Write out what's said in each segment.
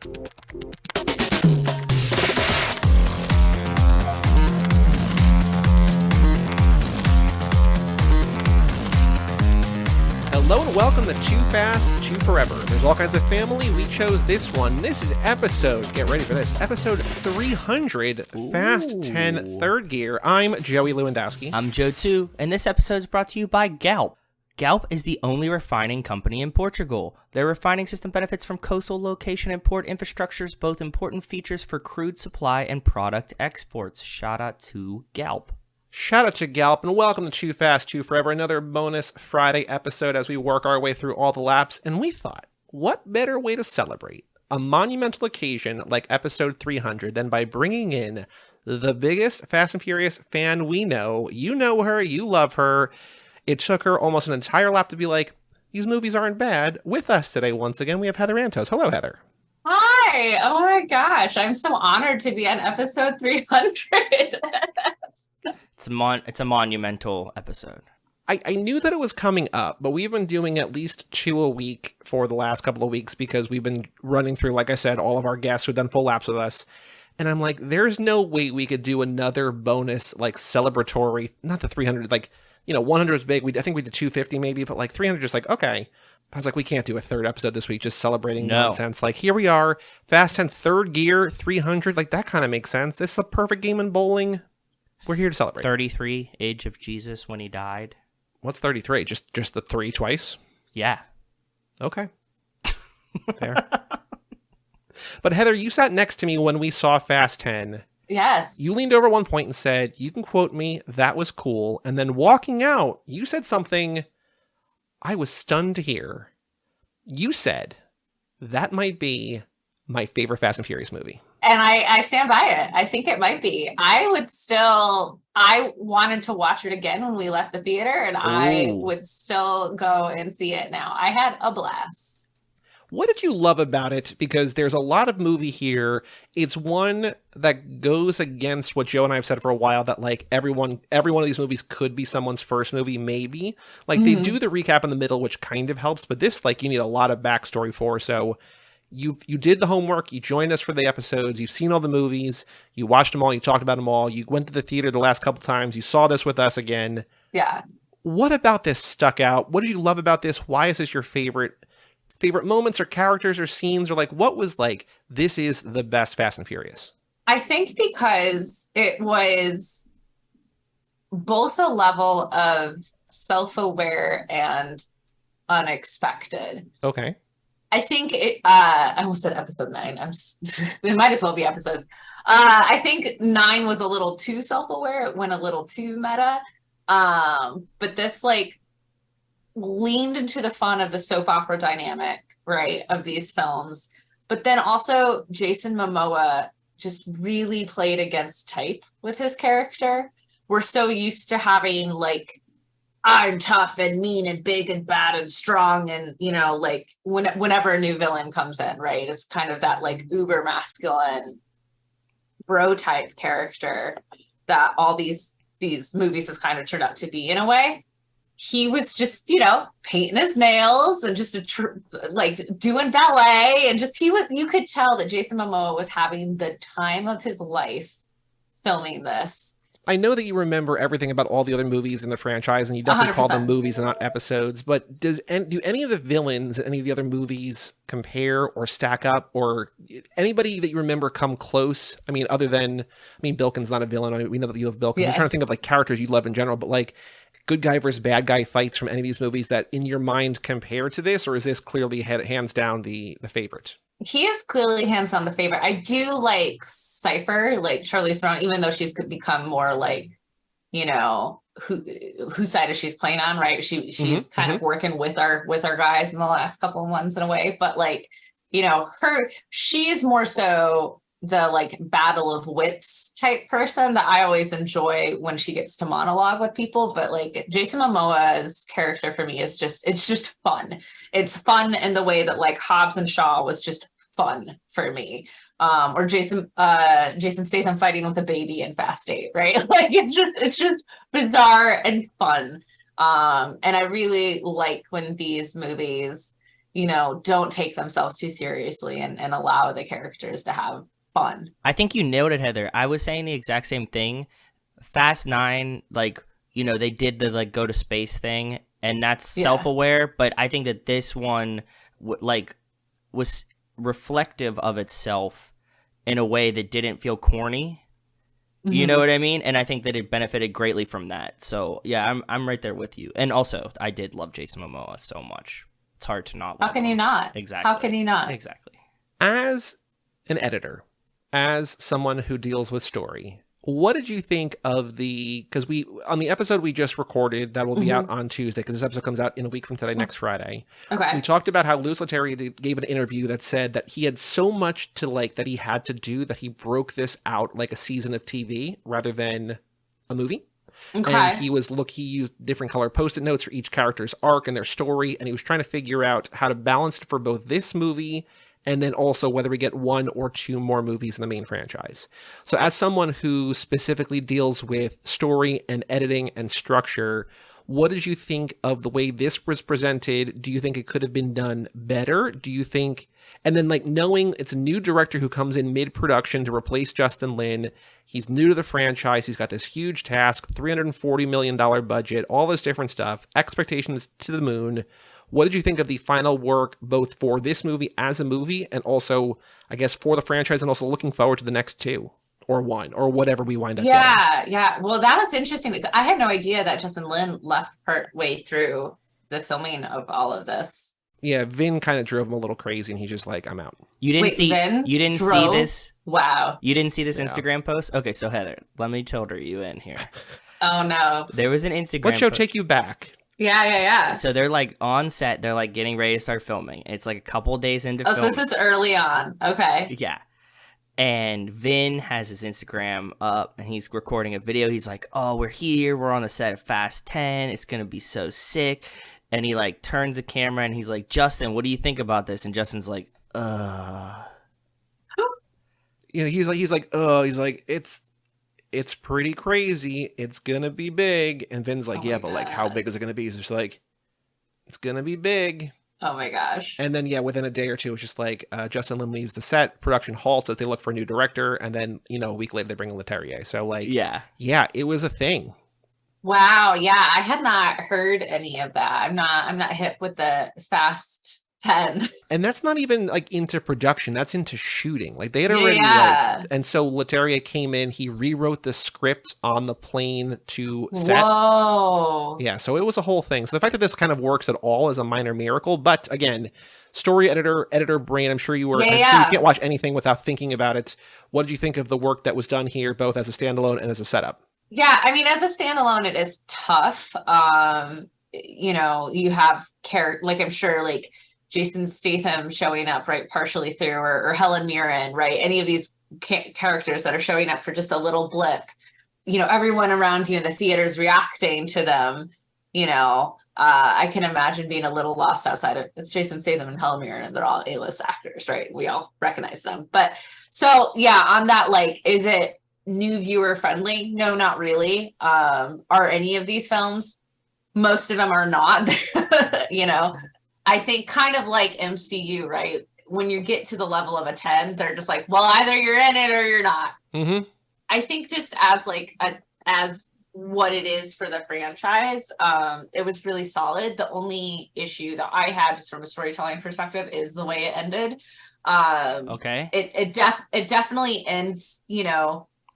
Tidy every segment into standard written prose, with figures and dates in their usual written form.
Hello and welcome to Too Fast, Too Forever. There's all kinds of family. We chose this one. This is episode, get ready for this, episode 300, Fast 10 Third Gear. I'm Joey Lewandowski. I'm Joe too, and this episode is brought to you by Galp. Galp is the only refining company in Portugal. Their refining system benefits from coastal location and port infrastructures, both important features for crude supply and product exports. Shout out to Galp. Shout out to Galp, and welcome to Too Fast, Too Forever, another bonus Friday episode as we work our way through all the laps. And we thought, what better way to celebrate a monumental occasion like episode 300 than by bringing in the biggest Fast and Furious fan we know. You know her, you love her. It took her almost an entire lap to be like, these movies aren't bad. With us today, once again, we have Heather Antos. Hello, Heather. Hi. Oh my gosh. I'm so honored to be on episode 300. It's a monumental episode. I knew that it was coming up, but we've been doing at least 2 a week for the last couple of weeks because we've been running through, like I said, all of our guests who've done full laps with us. And I'm like, there's no way we could do another bonus, like celebratory, not the 300, like, 100 was big. I think we did 250 maybe, but like 300 just like, okay. I was like, we can't do a third episode this week, just celebrating nonsense. Like, here we are, Fast 10 Third Gear, 300, like that kind of makes sense. This is a perfect game in bowling. We're here to celebrate. 33, age of Jesus when he died. What's 33? Just the 3 twice? Yeah. Okay. Fair. But Heather, you sat next to me when we saw Fast 10. Yes. You leaned over at one point and said, you can quote me, that was cool. And then walking out, you said something I was stunned to hear. You said, that might be my favorite Fast and Furious movie. And I stand by it. I think it might be. I wanted to watch it again when we left the theater, and I would still go and see it now. I had a blast. What did you love about it? Because there's a lot of movie here. It's one that goes against what Joe and I have said for a while, that like every one of these movies could be someone's first movie, maybe. Like they do the recap in the middle, which kind of helps, but this, like, you need a lot of backstory for. So you did the homework, you joined us for the episodes, you've seen all the movies, you watched them all, you talked about them all, you went to the theater the last couple times, you saw this with us again. Yeah. What about this stuck out? What did you love about this? Why is this your favorite moments or characters or scenes, or like what was like, this is the best Fast and Furious? I think because it was both a level of self-aware and unexpected. Okay. I think I almost said episode 9. It might as well be episodes. I think 9 was a little too self-aware. It went a little too meta. But this like leaned into the fun of the soap opera dynamic, right, of these films. But then also Jason Momoa just really played against type with his character. We're so used to having like, I'm tough and mean and big and bad and strong, and like whenever a new villain comes in, right, it's kind of that like uber masculine bro type character that all these movies has kind of turned out to be. In a way, he was just painting his nails and just like doing ballet, and just you could tell that Jason Momoa was having the time of his life filming this. I know that you remember everything about all the other movies in the franchise, and you definitely 100%. call them movies and not episodes, but do any of the villains in any of the other movies compare or stack up, or anybody that you remember come close? I mean, Bilkin's not a villain. We know that you love Bilkin. Yes. I'm trying to think of like characters you love in general, but like good guy versus bad guy fights from any of these movies that in your mind compare to this, or is this clearly hands down the favorite? He is clearly hands down the favorite. I do like Cypher, like Charlize Theron, even though she's become more like, whose side is she's playing on, right? She's kind of working with our guys in the last couple of ones in a way, but like, she is more so the like battle of wits type person that I always enjoy when she gets to monologue with people. But like Jason Momoa's character for me is it's just fun. It's fun in the way that like Hobbs and Shaw was just fun for me. Or Jason Statham fighting with a baby in Fast 8, right? Like it's just bizarre and fun. And I really like when these movies, don't take themselves too seriously and allow the characters to have fun. I think you nailed it, Heather. I was saying the exact same thing. Fast 9, like, they did the like go to space thing, and that's self-aware, but I think that this one was reflective of itself in a way that didn't feel corny. Mm-hmm. You know what I mean? And I think that it benefited greatly from that. So yeah, I'm right there with you. And also, I did love Jason Momoa so much. It's hard to not love How can him. you not? Exactly. How can you not? Exactly. As an editor, as someone who deals with story, what did you think of because on the episode we just recorded that will be out on Tuesday, because this episode comes out in a week from today, next Friday. Okay. We talked about how Louis Leterrier gave an interview that said that he had so much to that he had to do that he broke this out like a season of TV rather than a movie. Okay. And he used different color Post-it notes for each character's arc and their story, and he was trying to figure out how to balance it for both this movie and then also whether we get 1 or 2 more movies in the main franchise. So as someone who specifically deals with story and editing and structure, what did you think of the way this was presented? Do you think it could have been done better? Do you think, and then knowing it's a new director who comes in mid-production to replace Justin Lin, he's new to the franchise, he's got this huge task, $340 million budget, all this different stuff, expectations to the moon. What did you think of the final work, both for this movie as a movie and also, I guess, for the franchise, and also looking forward to the next 2 or 1 or whatever we wind up getting? Yeah. Well, that was interesting. I had no idea that Justin Lin left part way through the filming of all of this. Yeah, Vin kind of drove him a little crazy, and he's just like, I'm out. You didn't see this? Wow. You didn't see this Instagram post? Okay, so Heather, let me tilter you in here. Oh no. There was an Instagram Let show take you back. Yeah. So they're on set. They're getting ready to start filming. It's a couple days into filming. So this is early on. Okay. Yeah. And Vin has his Instagram up and he's recording a video. He's like, oh, we're here. We're on the set of Fast 10. It's going to be so sick. And he turns the camera and he's like, Justin, what do you think about this? And Justin's like, he's like, it's pretty crazy. It's gonna be big. And Vin's like, but how big is it gonna be? He's just like, it's gonna be big. Oh my gosh. And then within a day or two, it's just Justin Lin leaves the set, production halts as they look for a new director, and then a week later they bring in Leterrier. So it was a thing. Wow. Yeah, I had not heard any of that. I'm not hip with the Fast 10. And that's not even into production, that's into shooting. They had already and so Leterrier came in, he rewrote the script on the plane to set. Whoa. Yeah, so it was a whole thing. So the fact that this kind of works at all is a minor miracle, but again, story editor brain, I'm sure you were you can't watch anything without thinking about it. What did you think of the work that was done here, both as a standalone and as a setup? Yeah, I mean, as a standalone, it is tough. You have I'm sure Jason Statham showing up, right, partially through, or Helen Mirren, right? Any of these characters that are showing up for just a little blip, everyone around you in the theater's reacting to them, I can imagine being a little lost outside of it's Jason Statham and Helen Mirren, and they're all A-list actors, right? We all recognize them. But so, yeah, on that, is it new viewer friendly? No, not really. Are any of these films? Most of them are not, I think kind of like MCU, right? When you get to the level of a 10, they're just well, either you're in it or you're not. Mm-hmm. I think just as as what it is for the franchise, it was really solid. The only issue that I had just from a storytelling perspective is the way it ended. Okay. It definitely ends,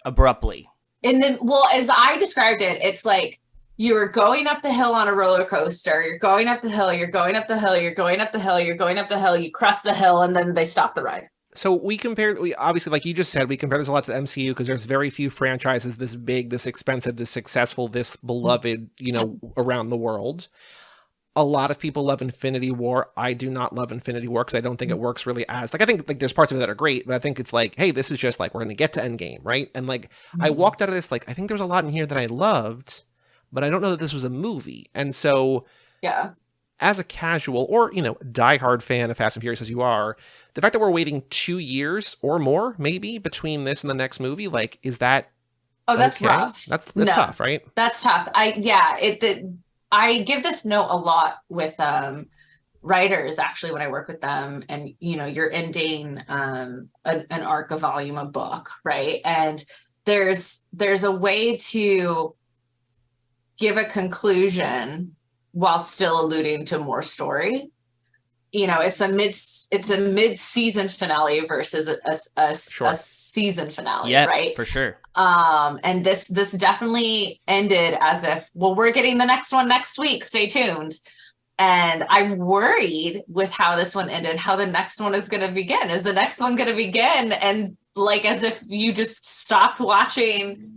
abruptly. And then, as I described it, it's you're going up the hill on a roller coaster. You're going up the hill. You're going up the hill. You're going up the hill. You're going up the hill. You crest the hill, and then they stop the ride. So we obviously, like you just said, we compare this a lot to the MCU because there's very few franchises this big, this expensive, this successful, this beloved, around the world. A lot of people love Infinity War. I do not love Infinity War because I don't think it works really as I think there's parts of it that are great, but I think it's hey, this is just we're going to get to Endgame, right? And I walked out of this I think there's a lot in here that I loved, but I don't know that this was a movie. And so yeah, as a casual or diehard fan of Fast and Furious as you are, the fact that we're waiting 2 years or more maybe between this and the next movie, is that that's okay? rough. That's tough, right? That's tough. I give this note a lot with writers actually when I work with them, and you're ending an arc, a volume, a book, right? And there's a way to give a conclusion while still alluding to more story. It's a mid-season finale versus a season finale, right? For sure. And this definitely ended as if, well, we're getting the next one next week, stay tuned. And I'm worried with how this one ended, how the next one is going to begin. Is the next one going to begin and like as if you just stopped watching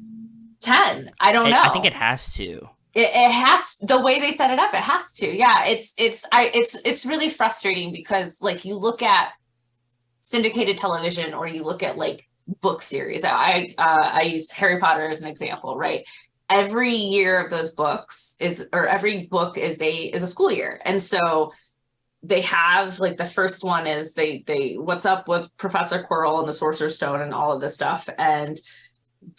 10? I don't know. I think it has to. It has, the way they set it up, it has to. Yeah, it's really frustrating because like you look at syndicated television or you look at like book series. I use Harry Potter as an example, right? Every year of those books every book is a school year, and so they have like the first one is they what's up with Professor Quirrell and the Sorcerer's Stone and all of this stuff, and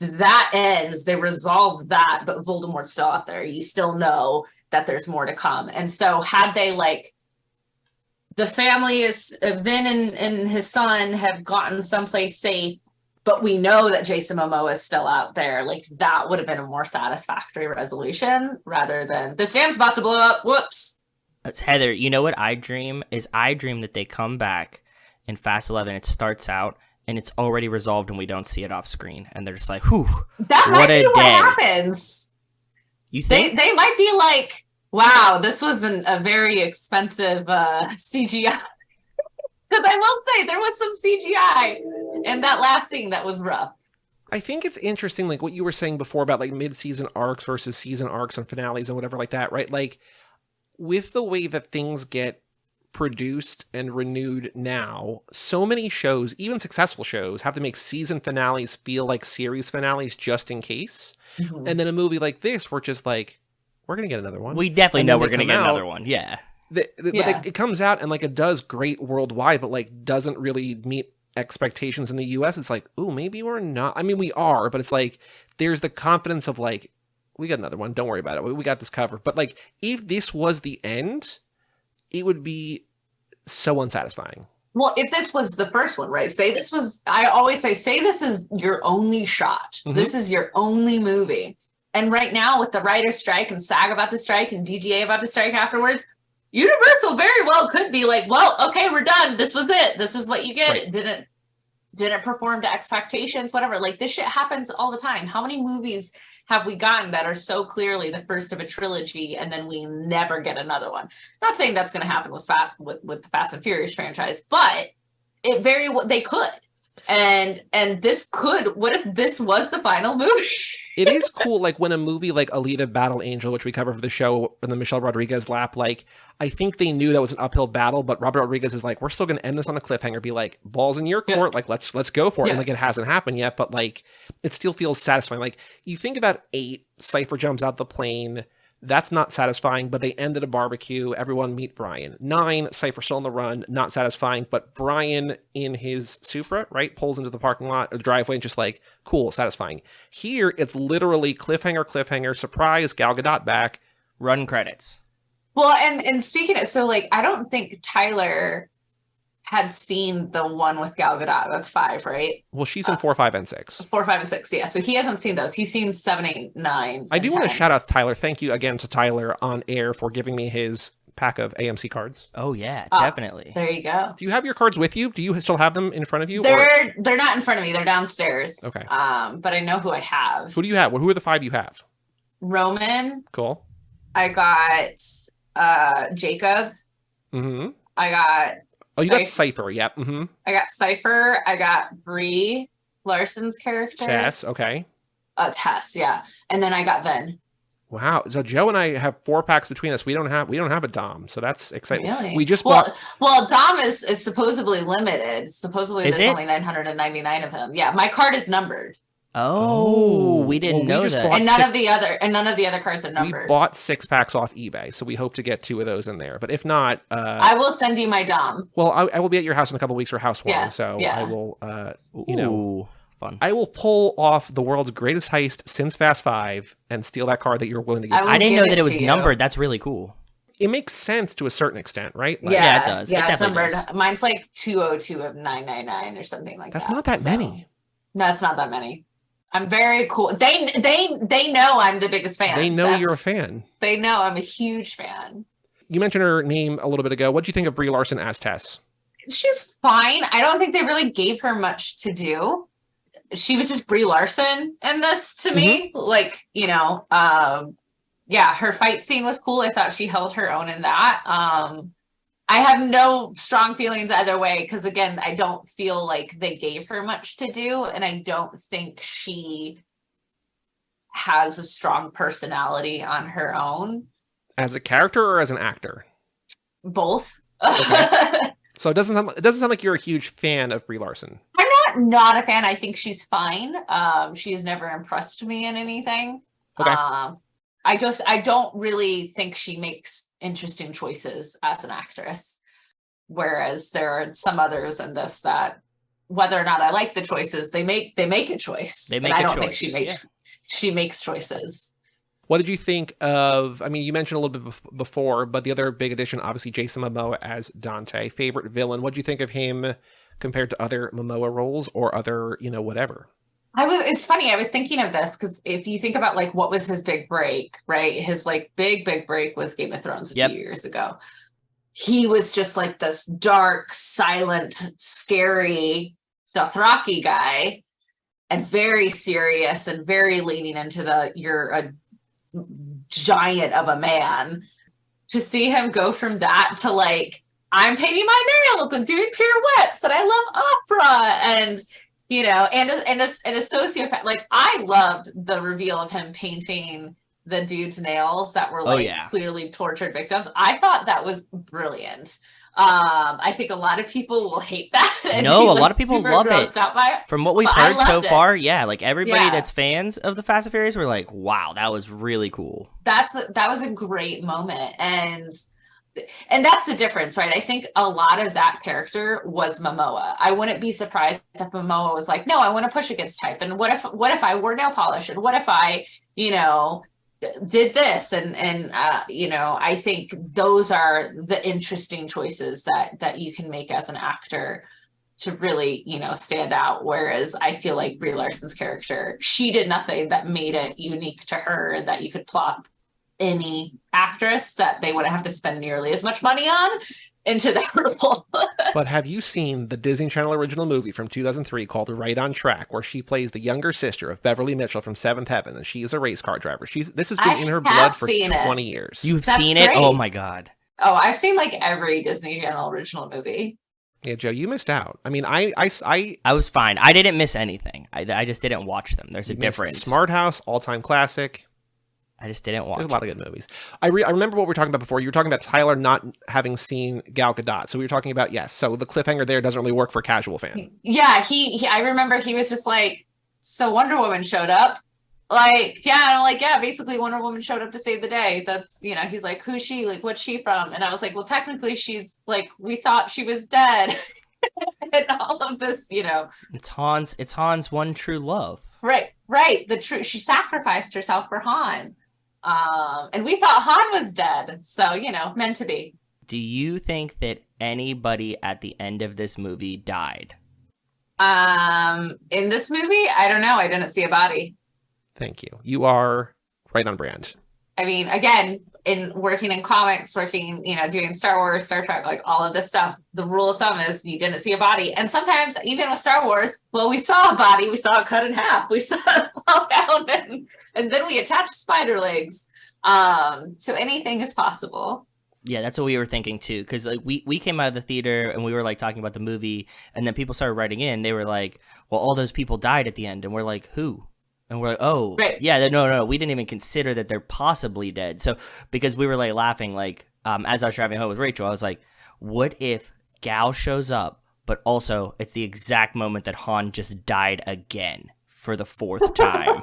that ends, they resolve that, but Voldemort's still out there. You still know that there's more to come. And so had they like the family is Vin and his son have gotten someplace safe, but we know that Jason Momoa is still out there, like that would have been a more satisfactory resolution rather than this dam's about to blow up. Whoops. It's Heather. You know what I dream is? I dream that they come back in Fast 11. It starts out and it's already resolved and we don't see it off screen. And they're just like, whew, that might be what happens. You think? They might be like, wow, this was a very expensive CGI. Because I will say there was some CGI in that last scene that was rough. I think it's interesting, like what you were saying before about like mid-season arcs versus season arcs and finales and whatever like that, right? Like with the way that things get produced and renewed now, so many shows, even successful shows, have to make season finales feel like series finales just in case. Mm-hmm. And then a movie like this, we're just like, we're going to get another one. We definitely know we're going to get another one. Yeah. But it comes out and like it does great worldwide, but like doesn't really meet expectations in the US. It's like, ooh, maybe we're not. I mean, we are, but it's like there's the confidence of like, we got another one. Don't worry about it. We got this covered. But like, if this was the end, it would be so unsatisfying. Well, if this was the first one, right? Say this was, I always say this is your only shot. Mm-hmm. This is your only movie. And right now with the writer's strike and SAG about to strike and DGA about to strike afterwards, Universal very well could be like, well, okay, we're done. This was it. This is what you get. Right. It didn't perform to expectations, whatever. Like this shit happens all the time. How many movies have we gotten that are so clearly the first of a trilogy and then we never get another one? Not saying that's going to happen with the Fast and Furious franchise, but they could. And this could, what if this was the final movie? It is cool, like when a movie like Alita Battle Angel, which we covered for the show in the Michelle Rodriguez lap, like I think they knew that was an uphill battle, but Robert Rodriguez is like, we're still going to end this on a cliffhanger, be like, balls in your court, like let's go for it. And like it hasn't happened yet, but like it still feels satisfying. Like you think about 8, Cypher jumps out the plane. That's not satisfying, but they end at a barbecue. Everyone meet Brian. 9, Cypher still on the run, not satisfying, but Brian in his Supra, right, pulls into the parking lot or driveway and just like, cool, satisfying. Here, it's literally cliffhanger, surprise, Gal Gadot back. Run credits. Well, and speaking of, so like, I don't think Tyler had seen the one with Gal Gadot. That's 5, right? Well, she's in 4, 5, and 6. 4, 5, and 6. Yeah. So he hasn't seen those. He's seen 7, 8, 9. I do want to shout out Tyler. Thank you again to Tyler on air for giving me his pack of AMC cards. Oh yeah, definitely. There you go. Do you have your cards with you? Do you still have them in front of you? They're not in front of me. They're downstairs. Okay. But I know who I have. Who do you have? Who are the 5 you have? Roman. Cool. I got Jacob. Mm-hmm. I got. Oh, you got Cypher, yep. Mm-hmm. I got Cypher. I got Brie Larson's character. Tess, okay. Tess, yeah. And then I got Ven. Wow. So Joe and I have 4 packs between us. We don't have a Dom, so that's exciting. Really? We just bought. Well, Dom is supposedly limited. Supposedly there's only 999 of him. Yeah, my card is numbered. Oh, we didn't know that. And none of the other cards are numbered. We bought 6 packs off eBay, so we hope to get 2 of those in there. But if not, I will send you my Dom. Well, I will be at your house in a couple of weeks for housewarming, yes, so yeah. I will, fun. I will pull off the world's greatest heist since Fast 5 and steal that card that you're willing to give. I didn't know that it was numbered. That's really cool. it makes sense to a certain extent, right? Yeah, it does. It Yeah, it's definitely numbered. does. Mine's like 202 of 999 or something like That's that. not that So- many. No, it's not that many. I'm very cool. They know I'm the biggest fan. They know you're a fan. They know I'm a huge fan. You mentioned her name a little bit ago. What do you think of Brie Larson as Tess? She's fine. I don't think they really gave her much to do. She was just Brie Larson in this to me. Like, you know, yeah, her fight scene was cool. I thought she held her own in that. I have no strong feelings either way because, again, I don't feel like they gave her much to do, and I don't think she has a strong personality on her own. As a character or as an actor? Both. Okay. So it doesn't sound like you're a huge fan of Brie Larson. I'm not a fan. I think she's fine. She has never impressed me in anything. Okay. I don't really think she makes interesting choices as an actress. Whereas there are some others in this that, whether or not I like the choices, they make a choice. They make and I a don't think choice, she makes choices. What did you think of, I mean, you mentioned a little bit before, but the other big addition, obviously, Jason Momoa as Dante. Favorite villain. What did you think of him compared to other Momoa roles or other, you know, whatever? It's funny. I was thinking of this because if you think about like what was his big break, right? His like big break was Game of Thrones a few years ago. He was just like this dark, silent, scary Dothraki guy, and very serious and very leaning into you're a giant of a man. To see him go from that to like, I'm painting my nails and doing pirouettes and I love opera and, you know, and a sociopath. Like, I loved the reveal of him painting the dude's nails that were like clearly tortured victims. I thought that was brilliant. I think a lot of people will hate that. No, a lot of people love it. Out by it. From what we've heard so far, yeah, like everybody that's fans of the Fast and Furious were like, wow, that was really cool. That was a great moment. And that's the difference, right? I think a lot of that character was Momoa. I wouldn't be surprised if Momoa was like, no, I want to push against type. And what if I wore nail polish? And what if I, you know, did this? And you know, I think those are the interesting choices that you can make as an actor to really, you know, stand out. Whereas I feel like Brie Larson's character, she did nothing that made it unique to her and that you could plot any actress that they wouldn't have to spend nearly as much money on into that role. But have you seen the Disney Channel original movie from 2003 called Right on Track, where she plays the younger sister of Beverly Mitchell from Seventh Heaven, and she is a race car driver? This has been in her blood for 20 years. You've seen it? Oh my God. Oh, I've seen like every Disney Channel original movie. Yeah, Joe, you missed out. I mean, I was fine. I didn't miss anything. I just didn't watch them. There's a difference. Smart House, all-time classic. I just didn't watch. There's a lot of good movies. I remember what we were talking about before. You were talking about Tyler not having seen Gal Gadot. So we were talking about, yes. So the cliffhanger there doesn't really work for a casual fan. Yeah, he I remember he was just like, so Wonder Woman showed up. Like, yeah, and I'm like, yeah, basically Wonder Woman showed up to save the day. That's, you know, he's like, who's she? Like, what's she from? And I was like, well, technically she's like, we thought she was dead. And all of this, you know. It's Han's one true love. Right. She sacrificed herself for Han. And we thought Han was dead. So, you know, meant to be. Do you think that anybody at the end of this movie died? In this movie, I don't know. I didn't see a body. Thank you. You are right on brand. I mean, again, in working in comics, working, you know, doing Star Wars, Star Trek, like all of this stuff, the rule of thumb is you didn't see a body. And sometimes even with Star Wars, well, we saw a body, we saw it cut in half, we saw it fall down, and then we attached spider legs. So anything is possible. Yeah, that's what we were thinking too. Because like we came out of the theater and we were like talking about the movie, and then people started writing in. They were like, "Well, all those people died at the end," and we're like, "Who?" And we're like, "Oh, right. Yeah, no, we didn't even consider that they're possibly dead." So because we were like laughing, like as I was driving home with Rachel, I was like, "What if Gal shows up, but also it's the exact moment that Han just died again for the fourth time?"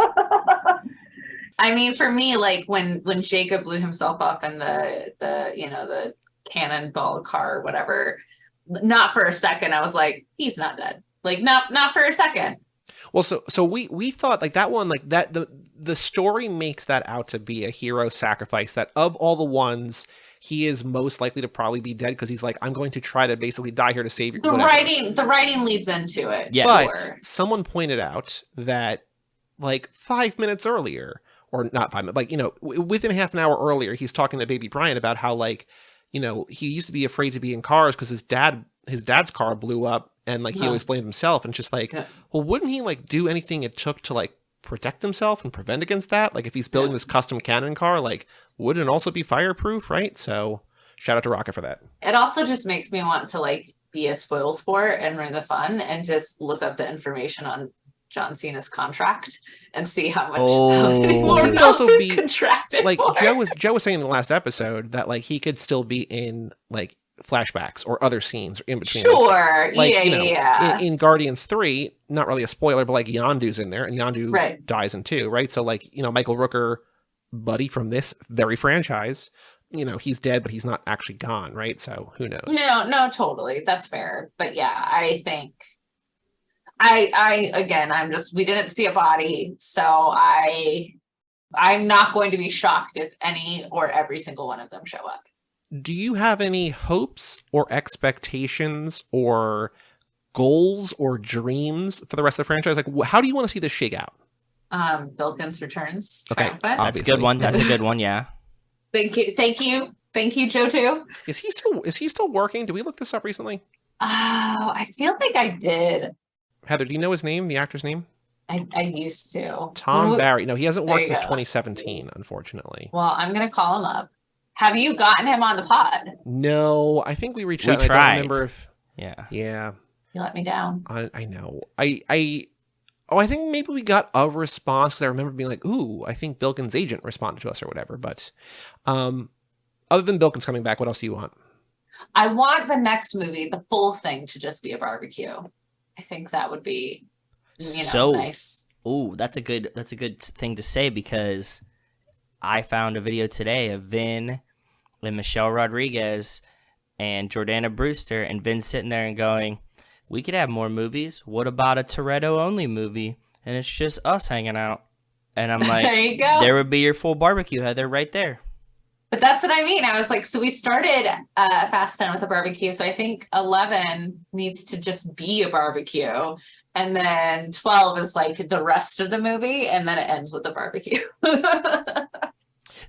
I mean, for me, like when Jacob blew himself up in the you know, the cannonball car or whatever, not for a second I was like, he's not dead. Like not for a second. Well, so we thought like that one, like that the story makes that out to be a hero sacrifice, that of all the ones, he is most likely to probably be dead because he's like, I'm going to try to basically die here to save you. The writing leads into it. Yes. But Sure. someone pointed out that like 5 minutes earlier, or not 5 minutes, like, you know, within half an hour earlier, he's talking to Baby Brian about how, like, you know, he used to be afraid to be in cars because his dad's car blew up, and like he always blamed himself. And it's just like, well, wouldn't he like do anything it took to like protect himself and prevent against that? Like if he's building this custom cannon car, like wouldn't it also be fireproof, right? So shout out to Rocket for that. It also just makes me want to like be a spoil sport and ruin the fun and just look up the information on John Cena's contract and see how many more He could belts also is be, contracted like for. Joe was saying in the last episode that like he could still be in like flashbacks or other scenes in between. Sure. Like, yeah, you know, yeah. in Guardians 3, not really a spoiler, but like Yondu's in there, and Yondu dies in 2, right? So like, you know, Michael Rooker, buddy from this very franchise, you know, he's dead, but he's not actually gone, right? So who knows? No, totally. That's fair. But yeah, I think we didn't see a body, so I'm not going to be shocked if any or every single one of them show up. Do you have any hopes or expectations or goals or dreams for the rest of the franchise? Like, how do you want to see this shake out? Bilkins returns. Okay, triumphant. That's a good one. That's a good one. Yeah. Thank you, Joe too. Is he still working? Did we look this up recently? Oh, I feel like I did. Heather, do you know his name? The actor's name? I used to. Tom Barry. No, he hasn't There worked you since go. 2017, unfortunately. Well, I'm gonna call him up. Have you gotten him on the pod? No, I think we reached We out. And I tried. don't remember if. Yeah. Yeah, You let me down. I know. I think maybe we got a response because I remember being like, "Ooh, I think Bilkins' agent responded to us or whatever." But, other than Bilkins coming back, what else do you want? I want the next movie, the full thing, to just be a barbecue. I think that would be, nice. Oh, that's a good thing to say, because I found a video today of Vin and Michelle Rodriguez and Jordana Brewster, and Vin sitting there and going, "We could have more movies. What about a Toretto only movie? And it's just us hanging out." And I'm like, There you go. There would be your full barbecue, Heather, right there. But that's what I mean. I was like, so we started Fast 10 with a barbecue. So I think 11 needs to just be a barbecue. And then 12 is like the rest of the movie. And then it ends with the barbecue.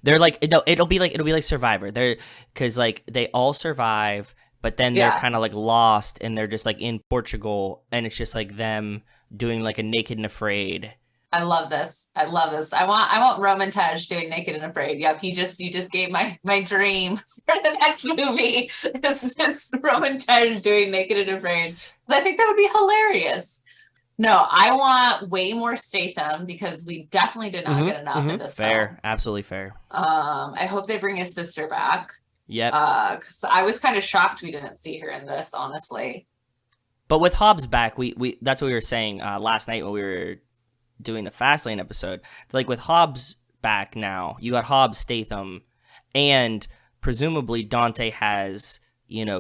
They're like, no, it'll be like Survivor. They're, because like they all survive, but then they're kind of like lost, and they're just like in Portugal, and it's just like them doing like a Naked and Afraid. I love this. I want Roman Tej doing Naked and Afraid. Yep, you just gave my dream for the next movie. Is Roman Tej doing Naked and Afraid. I think that would be hilarious. No, I want way more Statham, because we definitely did not get enough in this Fair, film. absolutely fair. I hope they bring his sister back. Yep. Because I was kind of shocked we didn't see her in this, honestly. But with Hobbs back, we that's what we were saying last night when we were doing the Fastlane episode. Like with Hobbs back now, you got Hobbs, Statham, and presumably Dante has,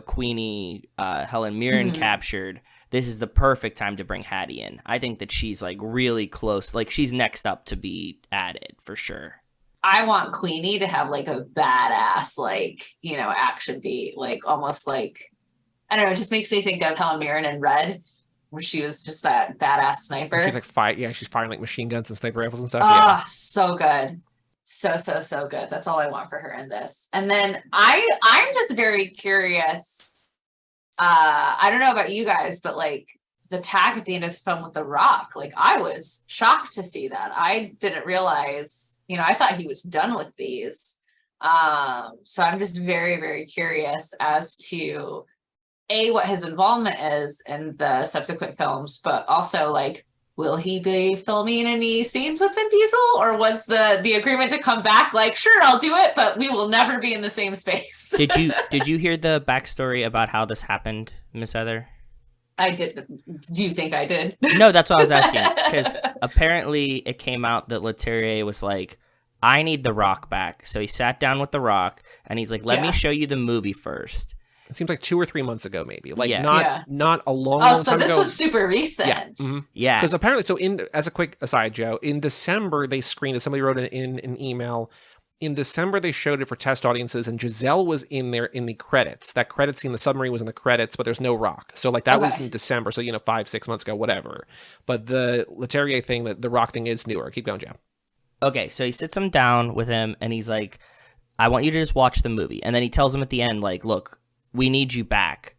Queenie, Helen Mirren captured. This is the perfect time to bring Hattie in. I think that she's like really close. Like she's next up to be added for sure. I want Queenie to have like a badass, action beat, like almost like, I don't know, it just makes me think of Helen Mirren in Red, where she was just that badass sniper. She's like she's firing like machine guns and sniper rifles and stuff. Oh, so good. So good. That's all I want for her in this. And then I'm just very curious. I don't know about you guys, but like the tag at the end of the film with The Rock, like I was shocked to see that. I didn't realize, I thought he was done with these. So I'm just very, very curious as to what his involvement is in the subsequent films, but also like, will he be filming any scenes with Vin Diesel, or was the agreement to come back like, sure, I'll do it, but we will never be in the same space? Did you hear the backstory about how this happened, Miss Heather? I did. Do you think I did? No, that's what I was asking, because apparently it came out that Leterrier was like, I need The Rock back. So he sat down with The Rock and he's like, let me show you the movie first. It seems like 2 or 3 months ago, maybe. Like not a long Oh, long so time this ago. was super recent. Yeah. Mm-hmm. Yeah. Because apparently, as a quick aside, Joe, in December they screened it. Somebody wrote in an email. in December they showed it for test audiences, and Giselle was in there in the credits. That credit scene, the submarine was in the credits, but there's no Rock. So like that was in December, so 5-6 months ago, whatever. But the Leterrier thing, the Rock thing is newer. Keep going, Jam. Okay, so he sits him down with him, and he's like, I want you to just watch the movie. And then he tells him at the end, like, look, we need you back.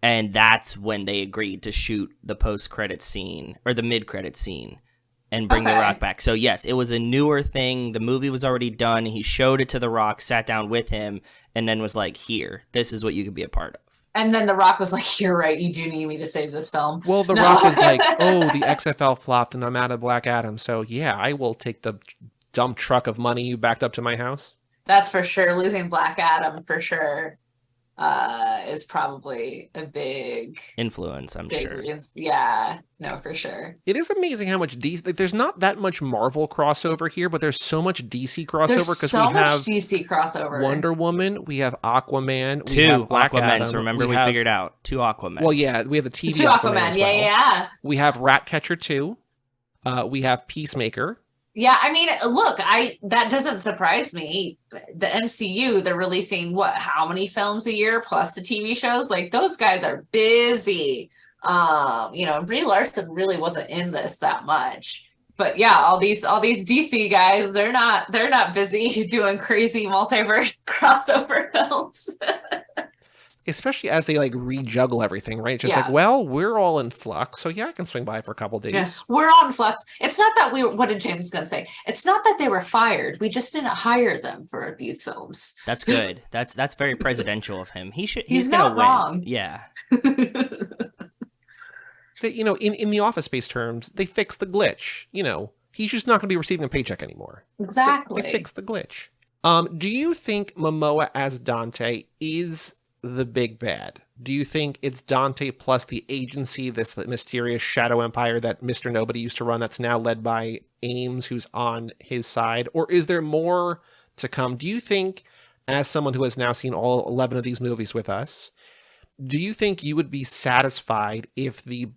And that's when they agreed to shoot the post-credit scene, or the mid-credit scene, and bring The Rock back. So yes, it was a newer thing. The movie was already done. He showed it to The Rock, sat down with him, and then was like, here, this is what you could be a part of. And then The Rock was like, you're right, you do need me to save this film. Well, The Rock was like, oh, the XFL flopped and I'm out of Black Adam. So yeah, I will take the dump truck of money you backed up to my house. That's for sure. Losing Black Adam for sure is probably a big influence, I'm sure. Yeah, no, for sure. It is amazing how much DC, like, there's not that much Marvel crossover here, but there's so much DC crossover because we have DC crossover. Wonder Woman, we have Aquaman, we have Black Aquamans. Adam. Remember, we figured out 2 Aquamans. Well, yeah, we have the TV 2 Aquaman. Yeah. We have Ratcatcher 2. We have Peacemaker. Yeah, I mean, look, that doesn't surprise me. The MCU, they're releasing how many films a year plus the TV shows? Like, those guys are busy. Brie Larson really wasn't in this that much. But yeah, all these DC guys, they're not busy doing crazy multiverse crossover films. Especially as they like rejuggle everything, right? Just like, well, we're all in flux, so yeah, I can swing by for a couple days. Yeah, we're all in flux. It's not that what did James Gunn say? It's not that they were fired. We just didn't hire them for these films. That's good. That's very presidential of him. He's not gonna win. Wrong. Yeah. In the Office Space terms, they fixed the glitch. He's just not going to be receiving a paycheck anymore. Exactly. They fixed the glitch. Do you think Momoa as Dante is the big bad? Do you think it's Dante plus the agency, this mysterious shadow empire that Mr. Nobody used to run, that's now led by Ames, who's on his side? Or is there more to come? Do you think, as someone who has now seen all 11 of these movies with us, do you think you would be satisfied if the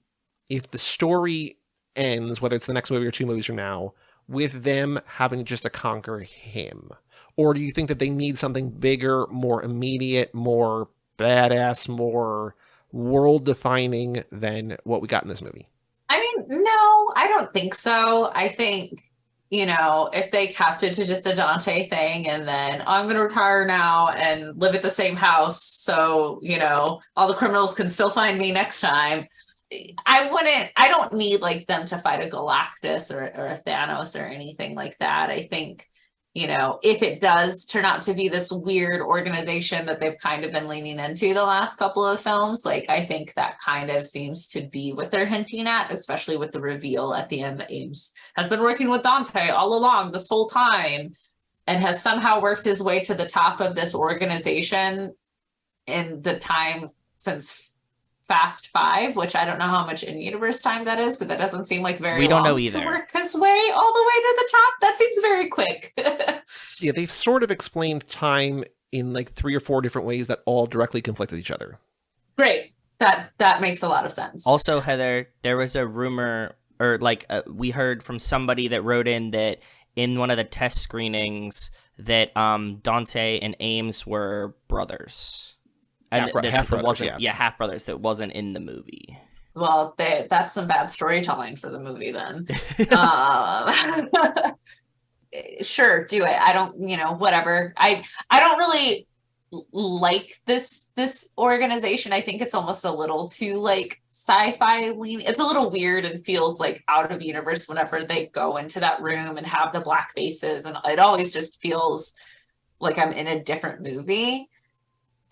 story ends, whether it's the next movie or 2 movies from now, with them having just to conquer him? Or do you think that they need something bigger, more immediate, more badass, more world-defining than what we got in this movie? I mean, no, I don't think so. I think, if they kept it to just a Dante thing and then I'm going to retire now and live at the same house so, all the criminals can still find me next time. I don't need like them to fight a Galactus or a Thanos or anything like that. I think, if it does turn out to be this weird organization that they've kind of been leaning into the last couple of films, like, I think that kind of seems to be what they're hinting at, especially with the reveal at the end that Ames has been working with Dante all along this whole time and has somehow worked his way to the top of this organization in the time since Fast 5, which I don't know how much in-universe time that is, but that doesn't seem like very long. We don't know either. To work his way all the way to the top. That seems very quick. Yeah, they've sort of explained time in like 3 or 4 different ways that all directly conflict with each other. Great. That makes a lot of sense. Also, Heather, there was a rumor, or we heard from somebody that wrote in that in one of the test screenings that Dante and Ames were brothers. And half brothers, half brothers that wasn't in the movie. Well, that's some bad storytelling for the movie then. Sure, do it. I don't, whatever. I don't really like this organization. I think it's almost a little too like sci-fi lean. It's a little weird and feels like out of universe whenever they go into that room and have the black faces, and it always just feels like I'm in a different movie.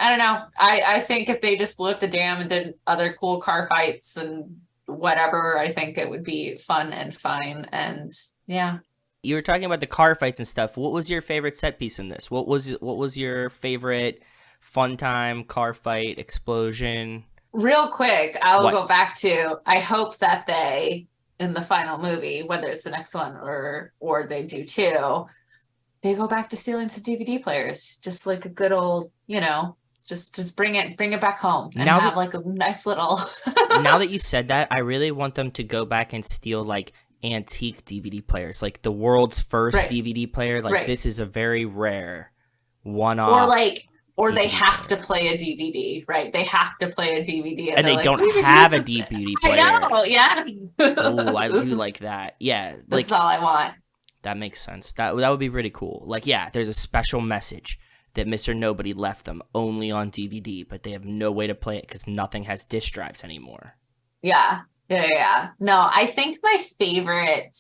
I don't know. I think if they just blew up the dam and did other cool car fights and whatever, I think it would be fun and fine. And yeah. You were talking about the car fights and stuff. What was your favorite set piece in this? What was your favorite fun time car fight explosion? Real quick, I'll go back to, I hope that they, in the final movie, whether it's the next one or they do too, they go back to stealing some DVD players. Just like a good old, just bring it back home and have like a nice little. Now that you said that, I really want them to go back and steal like antique DVD players, like the world's first Right. DVD player. Like Right. this is a very rare one-off. Or they DVD have player. to play a DVD, right? They have to play a DVD, And they're they like, don't "We can have a use this." DVD player. I know, yeah. Oh, I This do is- like that. Yeah, This like is all I want. that makes sense. That would be pretty cool. Like, yeah, there's a special message that Mr. Nobody left them only on DVD, but they have no way to play it because nothing has disk drives anymore. Yeah. No, I think my favorite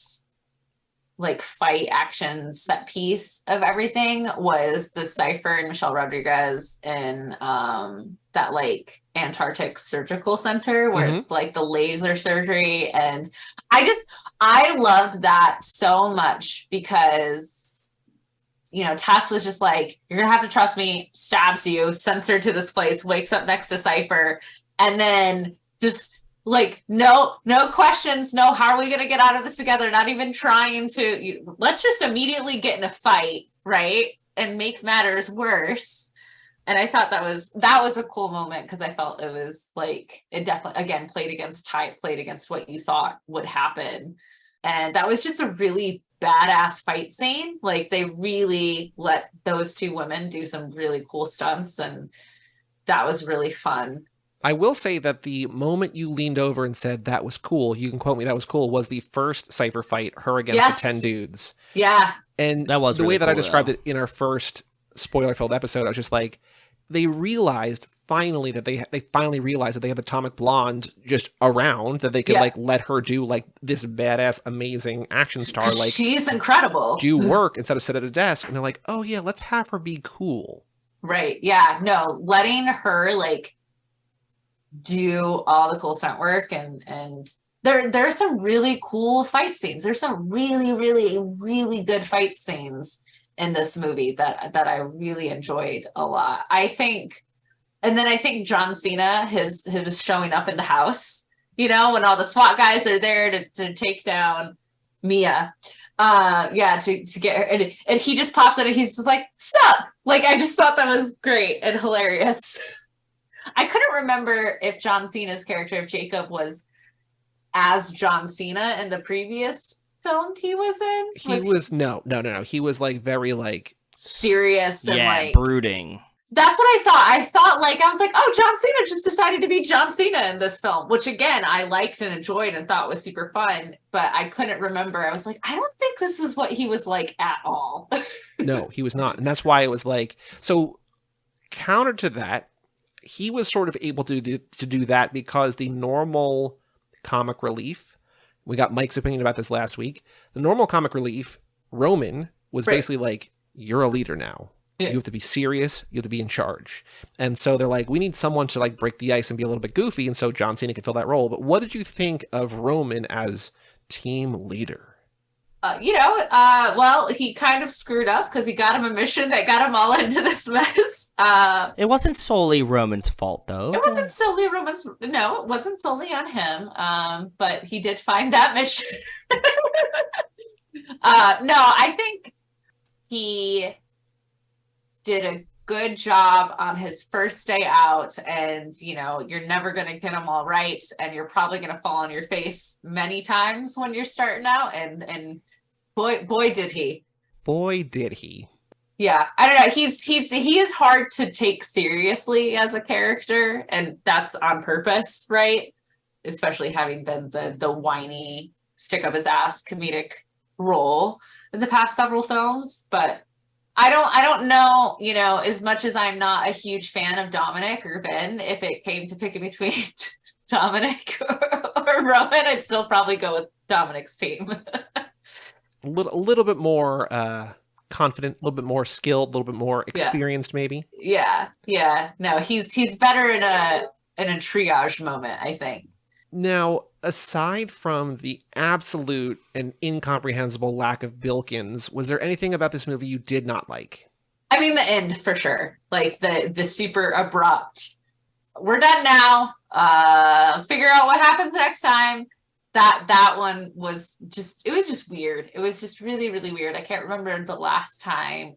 like fight action set piece of everything was the Cypher and Michelle Rodriguez in that like Antarctic surgical center where it's like the laser surgery, and I loved that so much because Tess was just like, you're gonna have to trust me, stabs you, sends her to this place, wakes up next to Cypher, and then just like no questions, no how are we gonna get out of this together, not even trying to, let's just immediately get in a fight, right, and make matters worse. And I thought that was a cool moment because I felt it was like, it definitely again played against what you thought would happen, and that was just a really badass fight scene. Like they really let those two women do some really cool stunts, and that was really fun. I will say that the moment you leaned over and said that was cool, you can quote me, that was cool, was the first Cypher fight, her against Yes. the 10 dudes. Yeah. And That was the really way that I cool, described though. it in our first spoiler-filled episode, I was just like, they realized finally that they finally realized that they have Atomic Blonde just around, that they could Yeah. like let her do like this badass, amazing action star, 'Cause like she's incredible. do work instead of sit at a desk. And they're like, oh yeah, let's have her be cool. Right. Yeah. No, letting her like do all the cool stunt work, and there's some really cool fight scenes. There's some really, really, really good fight scenes in this movie that I really enjoyed a lot. I think John Cena, his showing up in the house, when all the SWAT guys are there to take down Mia. To get her, and he just pops in and he's just like, sup? Like, I just thought that was great and hilarious. I couldn't remember if John Cena's character of Jacob was as John Cena in the previous film he was in. He was no. He was like very like serious and Yeah, like brooding. That's what I thought. I was like, oh, John Cena just decided to be John Cena in this film, which again, I liked and enjoyed and thought was super fun, but I couldn't remember. I was like, I don't think this is what he was like at all. no, he was not. And that's why it was like, so counter to that, he was sort of able to do that because the normal comic relief, we got Mike's opinion about this last week, the normal comic relief, Roman, was Right. basically like, you're a leader now. Yeah. You have to be serious. You have to be in charge. And so they're like, we need someone to like break the ice and be a little bit goofy. And so John Cena can fill that role. But what did you think of Roman as team leader? Well, he kind of screwed up because he got him a mission that got him all into this mess. It wasn't solely Roman's fault, though. It wasn't solely it wasn't solely on him. But he did find that mission. No, I think he did a good job on his first day out, and you're never going to get them all right, and you're probably going to fall on your face many times when you're starting out, and boy did he. Yeah, I don't know, he is hard to take seriously as a character, and that's on purpose, right? Especially having been the whiny stick up his ass comedic role in the past several films. But I don't know, as much as I'm not a huge fan of Dominic or Ben, if it came to picking between Dominic or Roman, I'd still probably go with Dominic's team. A little bit more confident, a little bit more skilled, a little bit more experienced, maybe. Yeah. No, he's better in a triage moment, I think. Now, aside from the absolute and incomprehensible lack of Bilkins, was there anything about this movie you did not like? I mean, the end for sure. Like the super abrupt, we're done now. Figure out what happens next time. That one was just weird. It was just really, really weird. I can't remember the last time,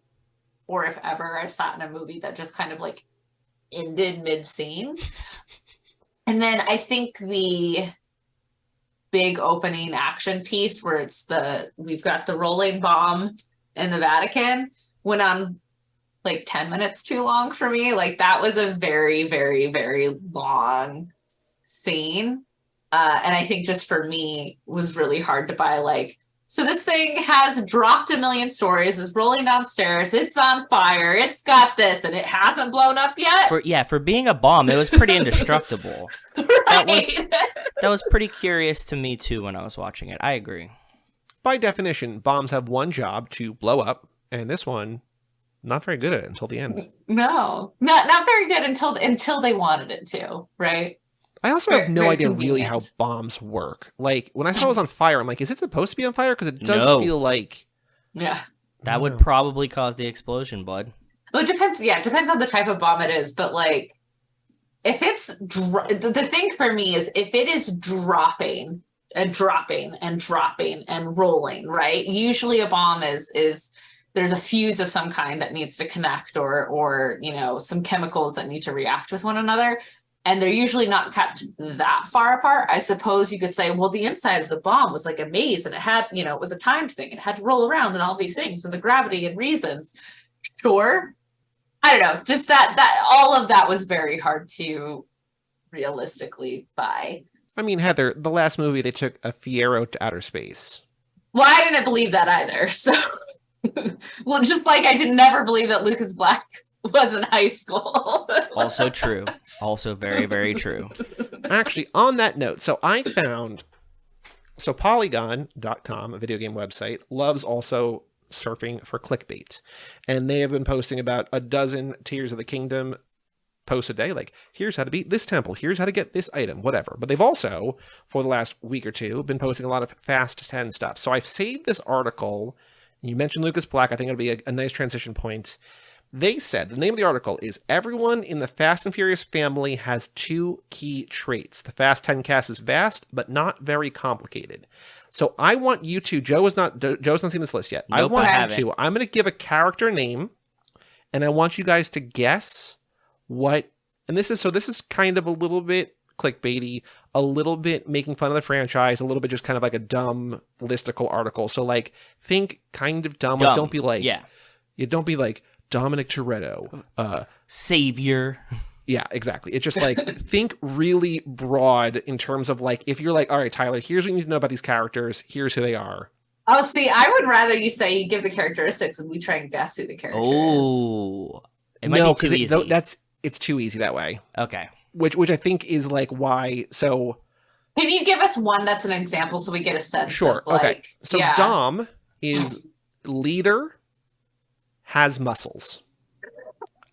or if ever, I've sat in a movie that just kind of like ended mid-scene. And then I think the big opening action piece where we've got the rolling bomb in the Vatican went on like 10 minutes too long for me. Like that was a very, very, very long scene. And I think just for me was really hard to buy. Like, so this thing has dropped 1 million stories, is rolling downstairs, it's on fire, it's got this, and it hasn't blown up yet. For being a bomb, it was pretty indestructible. Right. That was pretty curious to me too when I was watching it. I agree. By definition, bombs have one job, to blow up, and this one, not very good at it until the end. No, not very good until they wanted it to, right? I also have no Very idea really how convenient. bombs work. Like, when I saw it was on fire, I'm like, is it supposed to be on fire? Because it does No. feel like... Yeah. That would No. probably cause the explosion, bud. Well, it depends. Yeah, it depends on the type of bomb it is. But like, if it's the thing for me is if it is dropping and dropping and dropping and rolling, right? Usually a bomb is there's a fuse of some kind that needs to connect or some chemicals that need to react with one another. And they're usually not kept that far apart. I suppose you could say, well, the inside of the bomb was like a maze and it had, it was a timed thing. It had to roll around and all these things and the gravity and reasons. Sure. I don't know. Just that all of that was very hard to realistically buy. I mean, Heather, the last movie, they took a Fiero to outer space. Well, I didn't believe that either. So, well, just like I did never believe that Lucas Black was in high school. Also true. Also very, very true. Actually, on that note, so I found... So Polygon.com, a video game website, loves also surfing for clickbait. And they have been posting about a dozen Tears of the Kingdom posts a day. Like, here's how to beat this temple. Here's how to get this item, whatever. But they've also, for the last week or two, been posting a lot of Fast 10 stuff. So I've saved this article. You mentioned Lucas Black. I think it'll be a nice transition point. They said, the name of the article is, everyone in the Fast and Furious family has 2 key traits. The Fast 10 cast is vast, but not very complicated. So I want you to, Joe's not seen this list yet. I Nope, want I you haven't. to, I'm going to give a character name, and I want you guys to guess what, and this is kind of a little bit clickbaity, a little bit making fun of the franchise, a little bit just kind of like a dumb listicle article. So like, think kind of dumb. Like, don't be like, Yeah. you don't be like, Dominic Toretto. Savior. Yeah, exactly. It's just like, think really broad in terms of like, if you're like, all right, Tyler, here's what you need to know about these characters. Here's who they are. Oh, see, I would rather you say you give the characteristics and we try and guess who the character is. Oh. It might No, be too because easy. it's too easy that way. Okay. Which I think is like why. So Can you give us one that's an example so we get a sense sure, of like, okay. So yeah. Dom is leader, has muscles.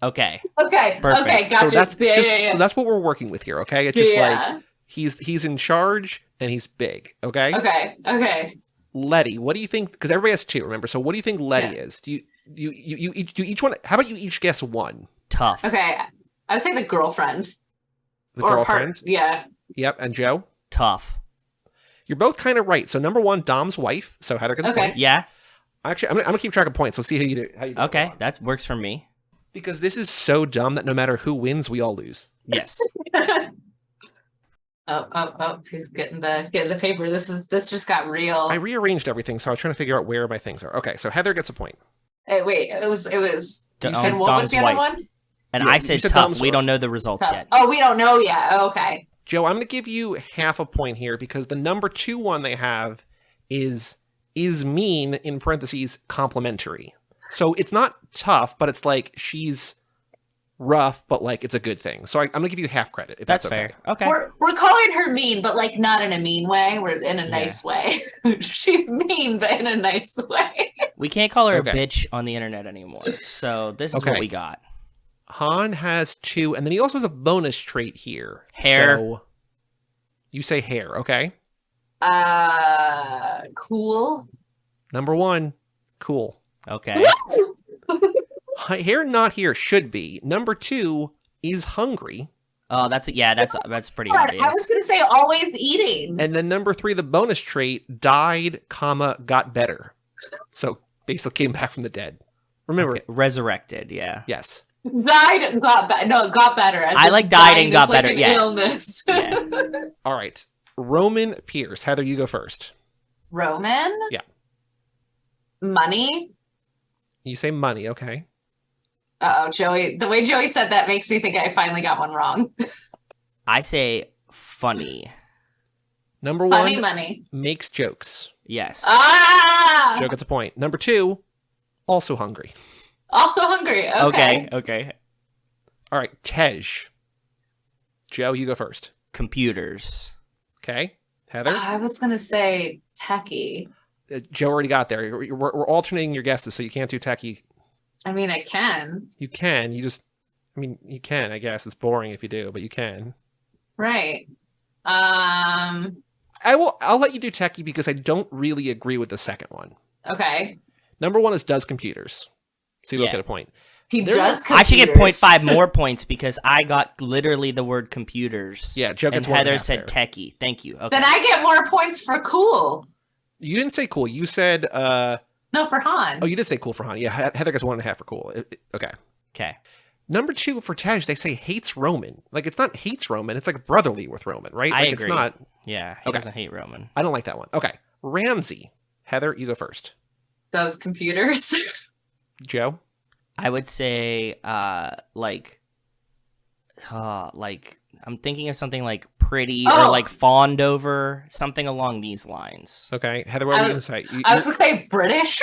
Okay. Okay, Perfect. okay, gotcha. So that's yeah, yeah. so that's what we're working with here. Okay, it's just Yeah. like he's in charge and he's big. Okay. Okay. Letty, what do you think? Because everybody has 2, remember? So what do you think Letty is? Do you each one? How about you each guess one? Tough. Okay. I would say the girlfriend. The Or girlfriend. yeah. Yep, and Joe. Tough. You're both kind of right. So number 1, Dom's wife. So Heather gets a Okay. point. Yeah. Actually, I'm gonna keep track of points. We'll see how you do. Okay. That works for me. Because this is so dumb that no matter who wins, we all lose. Yes. Oh, he's getting the paper. This just got real. I rearranged everything, so I was trying to figure out where my things are. Okay, so Heather gets a point. Hey, wait, it was D- and what was Dom's the other wife. one? And Yeah, I you said said tough. Dom's We wife. don't know the results yet. Oh, we don't know yet. Oh, okay. Joe, I'm going to give you half a point here because the number 2 one they have is mean, in parentheses, complimentary. So it's not tough, but it's like she's rough, but like it's a good thing. So I'm going to give you half credit. If That's okay. fair. Okay. We're calling her mean, but like not in a mean way. We're in a nice way. She's mean, but in a nice way. We can't call her Okay. a bitch on the internet anymore. So this is Okay. what we got. Han has 2, and then he also has a bonus trait here. Hair. So you say hair, okay? Cool. Number 1, cool. Okay. Hair not here should be. Number 2 is hungry. Oh, that's pretty God, obvious. I was gonna say always eating. And then number 3, the bonus trait, died, got better. So basically came back from the dead. Remember, Okay, resurrected, yeah. yes. Died and got better. No, got better. As I in like died dying and got is like better, an yeah. Illness. Yeah. All right. Roman Pierce. Heather, you go first. Roman? Yeah. Money? You say money, okay. Uh-oh, Joey. The way Joey said that makes me think I finally got one wrong. I say funny. Number Funny one, money. makes jokes. Yes. Ah! Joe gets a point. Number two, also hungry. Also hungry. Okay. Okay. All right, Tej. Joe, you go first. Computers. Okay. Heather? I was going to say techie. Joe already got there. We're alternating your guesses, so you can't do techie. I mean, I can. You can. You can, I guess. It's boring if you do, but you can. Right. I'll let you do techie because I don't really agree with the second one. Okay. Number one is does computers. So you both Yeah. get a point. He There- does I should get computers. 0.5 more points because I got literally the word computers. Yeah, Joe And gets 1.5 Heather said there. techie. Thank you. Okay. Then I get more points for cool. You didn't say cool. You said, No, for Han. oh, you did say cool for Han. Yeah, Heather gets 1.5 for cool. Okay. Okay. Number two for Tej, they say hates Roman. Like, it's not hates Roman. It's like brotherly with Roman, right? I Like, agree. it's not. Yeah, he Okay. doesn't hate Roman. I don't like that one. Okay. Ramsey. Heather, you go first. Does computers. Joe? I would say, like I'm thinking of something like pretty or Oh. like fawned over, something along these lines. Okay. Heather, what were you going to say? I was going to say British.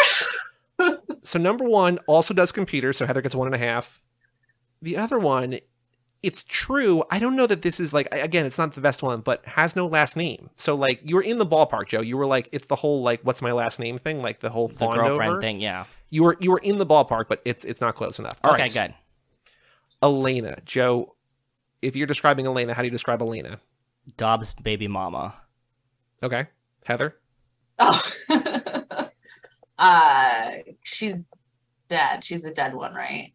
So number one also does computers, so Heather gets 1.5. The other one, it's true. I don't know that this is like, again, it's not the best one, but has no last name. So like, you were in the ballpark, Joe. You were like, it's the whole like, what's my last name thing, like the whole The fawned girlfriend over. thing, yeah. You were in the ballpark, but it's not close enough. All Okay, right. good. Elena, Joe. If you're describing Elena, how do you describe Elena? Dobbs' baby mama. Okay, Heather. Oh. She's dead. She's a dead one, right?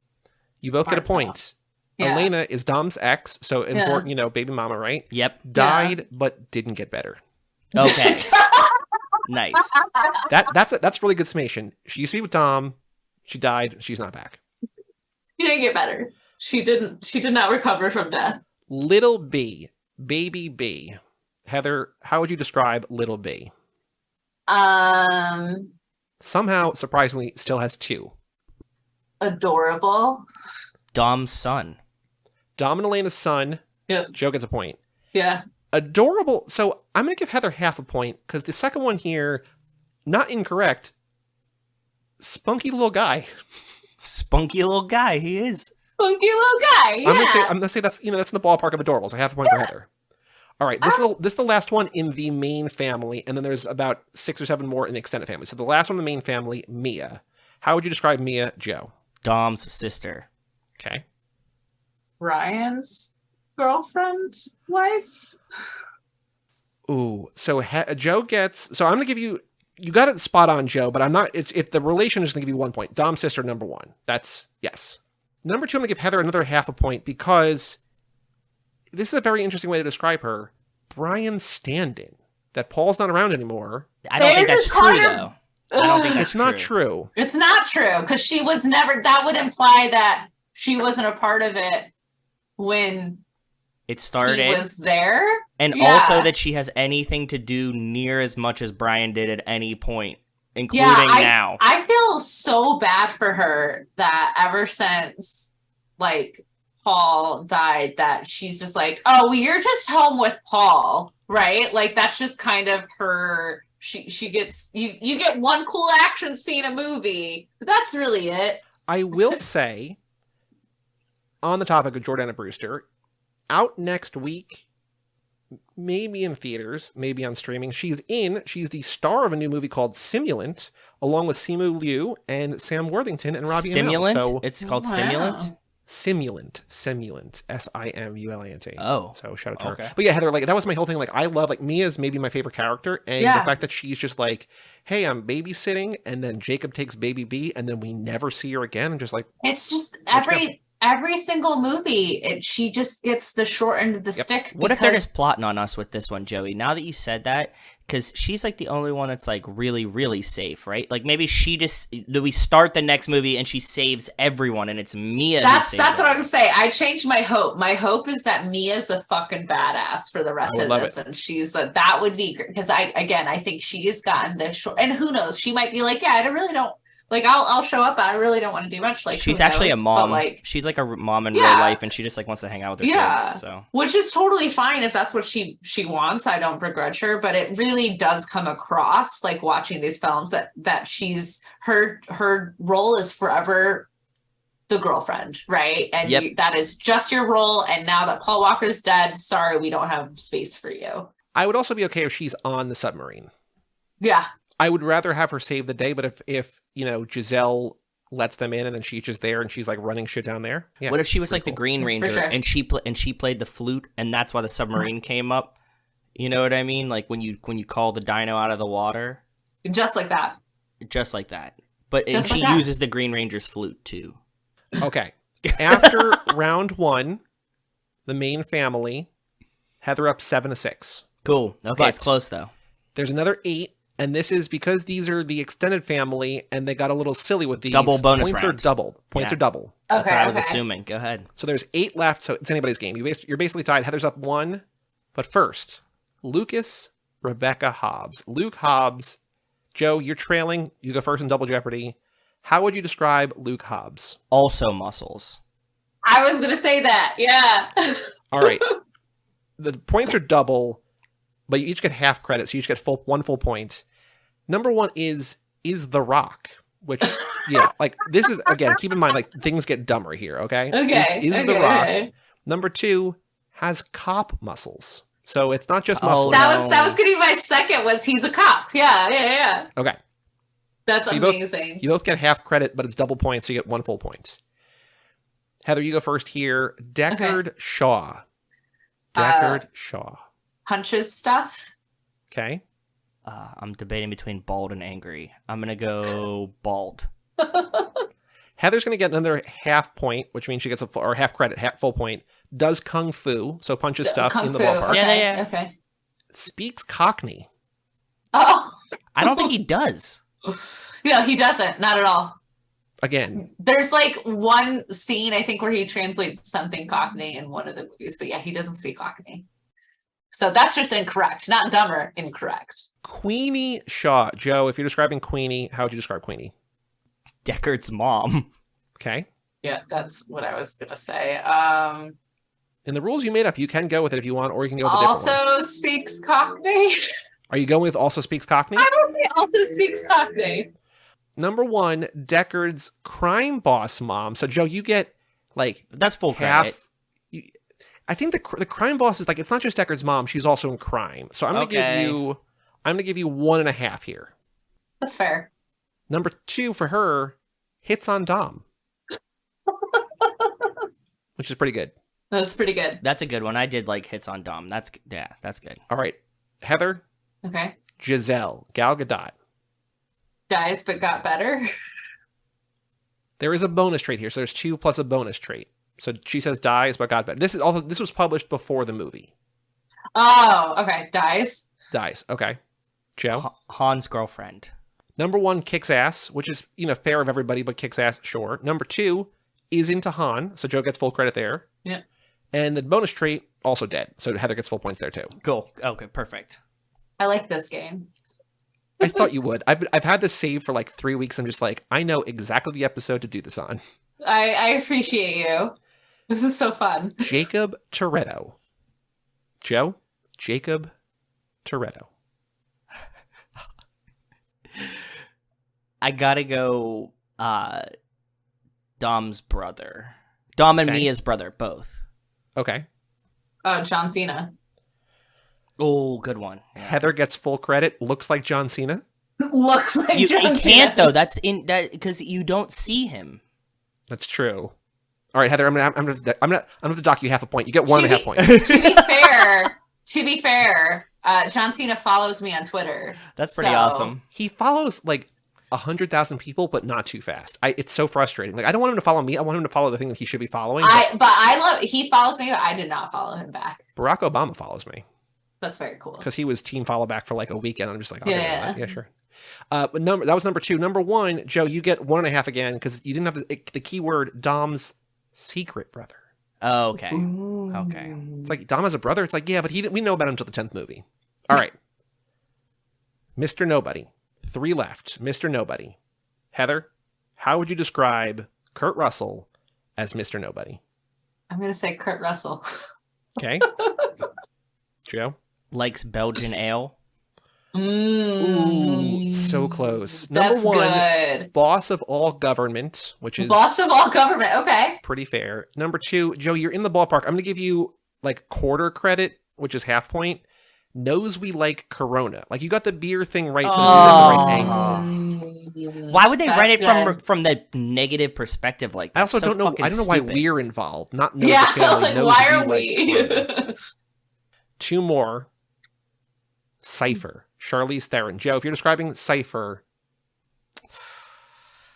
You both get a Hard point. Yeah. Elena is Dom's ex, so important, baby mama, right? Yep. Died, but didn't get better. Okay. Nice. That's really good summation. She used to be with Dom. She died. She's not back. She didn't get better. She did not recover from death. Little B, baby B. Heather, how would you describe Little B? Somehow, surprisingly, still has two. Adorable. Dom's son. Dom and Elena's son. Yep. Joe gets a point. Yeah. Adorable. So I'm going to give Heather half a point because the second one here, not incorrect. Spunky little guy. Spunky little guy, he is. Spunky little guy. Yeah. I'm gonna say that's that's in the ballpark of adorable. So half a point for Heather. All right, this is the last one in the main family, and then there's about 6 or 7 more in the extended family. So the last one in the main family, Mia. How would you describe Mia, Joe? Dom's sister. Okay. Ryan's girlfriend, wife. Ooh, so Joe gets. So I'm gonna give you. You got it spot on, Joe, but I'm not. If the relation is gonna give you 1 point. Dom's sister, number 1. That's yes. Number 2, I'm gonna give Heather another half a point because this is a very interesting way to describe her. Brian Standen. That Paul's not around anymore. I don't think There's that's his true, Connor. though. I don't think that's It's not true. It's not true because she was never. That would imply that she wasn't a part of it when It started. he was there. And Yeah. also that she has anything to do near as much as Brian did at any point, including now. I feel so bad for her that ever since like Paul died, that she's just like, oh, well, you're just home with Paul, right? Like that's just kind of her. She gets you get one cool action scene a movie, but that's really it. I will say, on the topic of Jordana Brewster, out next week, maybe in theaters, maybe on streaming. She's the star of a new movie called Simulant, along with Simu Liu and Sam Worthington and Robbie Stimulant? Amell. So It's called Wow. Stimulant? Simulant, Simulant. Oh. So shout out to Okay. her. But yeah, Heather, like that was my whole thing. Like I love like Mia's maybe my favorite character, and Yeah. the fact that she's just like, hey, I'm babysitting, and then Jacob takes baby B, and then we never see her again. I'm just like, It's just Let's go. every single movie, she just gets the short end of the stick. What if they're because- just plotting on us with this one, Joey? Now that you said that, because she's like the only one that's like really, really safe, right? Like maybe we start the next movie and she saves everyone, and it's Mia. That's what I was saying. I changed my hope. My hope is that Mia's the fucking badass for the rest of this, and she's that would be great because I think she has gotten the short. And who knows? She might be like, yeah, I really don't. Like I'll show up. I really don't want to do much. Like she's actually a mom. Like she's like a mom in real life, and she just like wants to hang out with her kids. So which is totally fine if that's what she wants. I don't begrudge her, but it really does come across like watching these films that she's her role is forever the girlfriend, right? And that is just your role. And now that Paul Walker's dead, sorry, we don't have space for you. I would also be okay if she's on the submarine. Yeah. I would rather have her save the day, but if Giselle lets them in and then she's just there and she's like running shit down there. Yeah, what if she was like the Green Ranger and she played the flute and that's why the submarine came up? You know what I mean? Like when you call the dino out of the water, just like that. Just like that. But and she uses the Green Ranger's flute too. Okay. After round 1, the main family, Heather up 7-6. Cool. Okay, it's close though. There's another 8. And this is because these are the extended family, and they got a little silly with these. Double bonus points round. Are double. Points are double. That's what I was assuming. Go ahead. So there's 8 left, so it's anybody's game. You're basically tied. Heather's up 1. But first, Lucas, Rebecca, Hobbs. Luke Hobbs. Joe, you're trailing. You go first in Double Jeopardy. How would you describe Luke Hobbs? Also muscles. I was going to say that. Yeah. All right. The points are double, but you each get half credit, so you each get one full point. Number 1 is The Rock, which, like this is, again, keep in mind, like things get dumber here, okay? Okay. Is The Rock. Number 2 has cop muscles. So it's not just muscles. That was going to be my second was he's a cop. Yeah. Okay. That's so amazing. You both get half credit, but it's double points, so you get 1 full point. Heather, you go first here. Deckard Shaw. Deckard Shaw. Punches stuff. Okay. I'm debating between bald and angry. I'm going to go bald. Heather's going to get another half point, which means she gets or half credit, full point. Does Kung Fu, so punches stuff in the ballpark. Yeah. Okay. Speaks Cockney. Oh. I don't think he does. No, he doesn't. Not at all. Again. There's like one scene, I think, where he translates something Cockney in one of the movies. But yeah, he doesn't speak Cockney. So that's just incorrect. Not dumber, incorrect. Queenie Shaw. Joe, if you're describing Queenie, how would you describe Queenie? Deckard's mom. Okay. Yeah, that's what I was going to say. In the rules you made up, you can go with it if you want, or you can go with a different one. Also speaks Cockney. Are you going with also speaks Cockney? I would say also speaks Cockney. Number 1, Deckard's crime boss mom. So Joe, you get like that's full half. Credit. I think the crime boss is like, it's not just Deckard's mom; she's also in crime. So I'm gonna give you 1.5 here. That's fair. Number 2 for her, hits on Dom, which is pretty good. That's pretty good. That's a good one. I did like hits on Dom. That's good. All right, Heather. Okay. Giselle, Gal Gadot. Dies but got better. There is a bonus trait here, so there's 2 plus a bonus trait. So she says dies but got better. This was published before the movie. Oh, okay. Dies. Okay. Joe. Han's girlfriend. Number 1 kicks ass, which is fair of everybody, but kicks ass, sure. Number 2 is into Han, so Joe gets full credit there. Yeah. And the bonus trait also dead, so Heather gets full points there too. Cool. Okay, perfect. I like this game. I thought you would. I've had this saved for like 3 weeks. I'm just like, I know exactly the episode to do this on. I appreciate you. This is so fun. Jacob Toretto. Joe? Jacob Toretto. I gotta go Dom's brother. Dom and Mia's brother, both. Okay. John Cena. Oh, good one. Yeah. Heather gets full credit. Looks like John Cena. Looks like you John can't Cena. though. That's in that because you don't see him. That's true. All right, Heather. I'm gonna dock you half a point. You get 1.5 points. To be fair, John Cena follows me on Twitter. That's pretty awesome. He follows like 100,000 people, but not too fast. It's so frustrating. Like, I don't want him to follow me. I want him to follow the thing that he should be following. I love, he follows me, but I did not follow him back. Barack Obama follows me. That's very cool. Because he was team follow back for like a weekend. I'm just like, Yeah. sure. But that was number 2. Number 1, Joe, you get 1.5 again because you didn't have the keyword Dom's secret brother. Oh, okay. Ooh. Okay. It's like Dom has a brother. It's like, yeah, but we know about him until the 10th movie. All right. Mr. Nobody. 3 left. Mr. Nobody. Heather, how would you describe Kurt Russell as Mr. Nobody? I'm going to say Kurt Russell. Okay. Joe? Likes Belgian ale. Ooh, so close. That's Number 1, good. boss of all government, which is Boss of all government. Okay. pretty fair. Number 2, Joe, you're in the ballpark. I'm going to give you like quarter credit, which is half point. Knows we like Corona. Like, you got the beer thing right, but you got the right angle. Why would they That's write it good. from the negative perspective like that? I also So don't know. fucking I don't know why stupid. we're involved. Not knows Yeah, the family. like, Knows why are like we? Corona. 2 more. Cypher. Charlize Theron. Joe, if you're describing Cypher,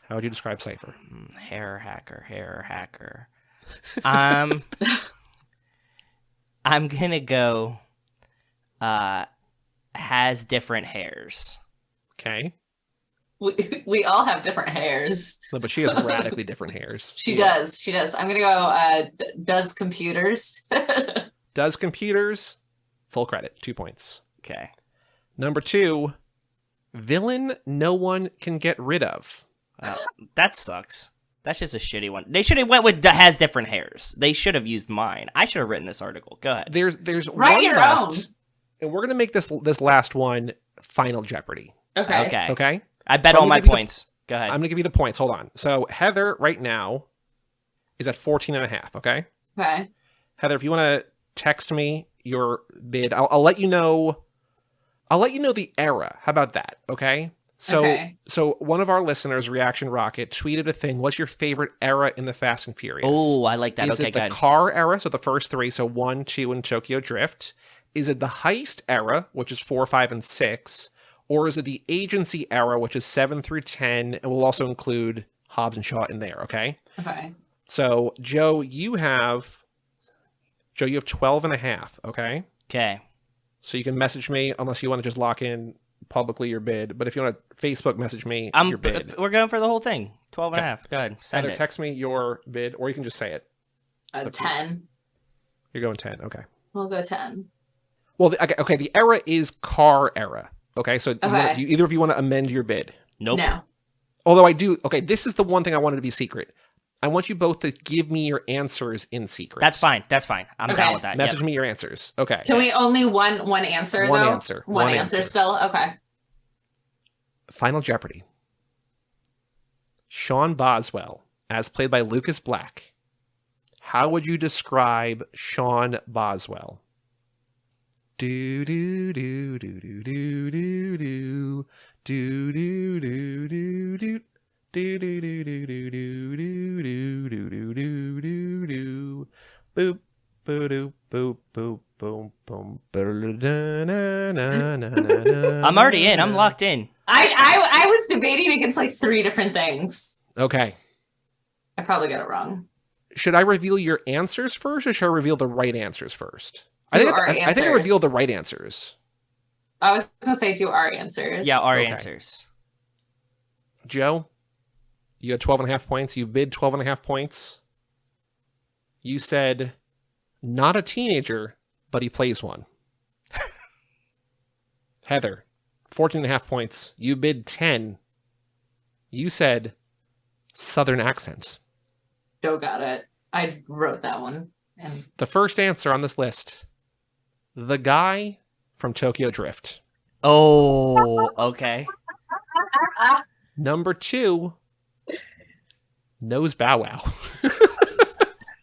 how would you describe Cypher? Hair hacker. I'm gonna go. Has different hairs. Okay. We all have different hairs. No, but she has radically different hairs. She does. I'm going to go, does computers. Does computers. Full credit. 2 points. Okay. Number 2. Villain no one can get rid of. That sucks. That's just a shitty one. They should have went with has different hairs. They should have used mine. I should have written this article. Go ahead. There's Write one your left, own. and we're gonna make this last one Final Jeopardy. Okay. Okay. Okay. I bet So I'm all my gonna give you the- points. Go ahead. I'm gonna give you the points. Hold on. So Heather right now is at 14.5. Okay. Okay. Heather, if you want to text me your bid, I'll let you know. I'll let you know the era. How about that? Okay. Okay. So one of our listeners, Reaction Rocket, tweeted a thing. What's your favorite era in the Fast and Furious? Oh, I like that. Is Okay, it the good. car era, so the first 3, so 1, 2, and Tokyo Drift? Is it the heist era, which is 4, 5, and 6? Or is it the agency era, which is 7 through 10, and we'll also include Hobbs and Shaw in there, okay? Okay. So, Joe, you have 12.5, okay? Okay. So you can message me, unless you want to just lock in publicly your bid. But if you want to Facebook message me your bid. We're going for the whole thing. 12 and a Okay. half. Go ahead. Send Either it. text me your bid, or you can just say it. A It's up to you. 10. You're going 10, okay. We'll go 10. Well, the era is car era. Okay, so Okay. either of you want to amend your bid. Nope. No. Although I do. Okay, this is the one thing I wanted to be secret. I want you both to give me your answers in secret. That's fine. I'm Okay. down with that. Message Yep. me your answers. Okay. Can we only one answer, One though? answer. One One answer answer. still? Okay. Final Jeopardy. Sean Boswell, as played by Lucas Black. How would you describe Sean Boswell? Do do do do do do do do do do do do do. Do do do do do do do do do do do do. Boop boop boop boop boom boom. I'm already in. I'm locked in. I was debating against like 3 different things. Okay. I probably got it wrong. Should I reveal your answers first, or should I reveal the right answers first? Do I our think I answers. revealed the right answers. I was going to say do our answers. Yeah, our Okay. answers. Joe, you had 12.5 points. You bid 12.5 points. You said, not a teenager, but he plays one. Heather, 14.5 points. You bid 10. You said, Southern accent. Joe got it. I wrote that one. And The first answer on this list, the guy from Tokyo Drift. Oh, okay. Number 2, knows Bow Wow.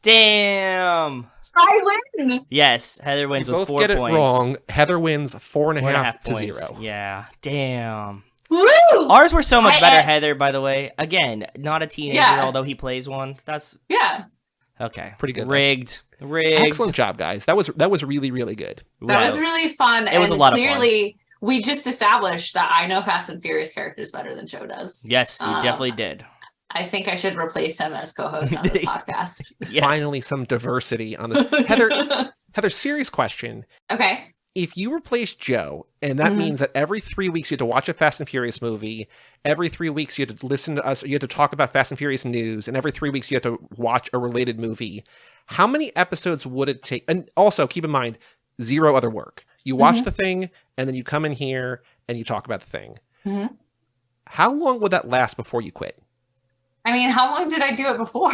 Damn. I win. Yes, Heather wins You with both 4 get points. it wrong. Heather wins 4.5 4.5 to points. 0. Yeah. Damn. Woo! Ours were so much I- better, Heather, by the way. Again, not a teenager, Yeah. although he plays one. That's Yeah. okay. Pretty good, though. Rigged. Excellent job, guys. That was really, really good. That was really fun. It was and a lot of fun. clearly we just established that I know Fast and Furious characters better than Joe does. Yes, you definitely did. I think I should replace him as co-host on this podcast. Yes. Finally, some diversity on this. Heather, serious question. Okay. If you replace Joe, and that means that every 3 weeks you have to watch a Fast and Furious movie, every 3 weeks you have to listen to us, you have to talk about Fast and Furious news, and every 3 weeks you have to watch a related movie, how many episodes would it take? And also, keep in mind, zero other work. You watch the thing, and then you come in here, and you talk about the thing. Mm-hmm. How long would that last before you quit? I mean, how long did I do it before?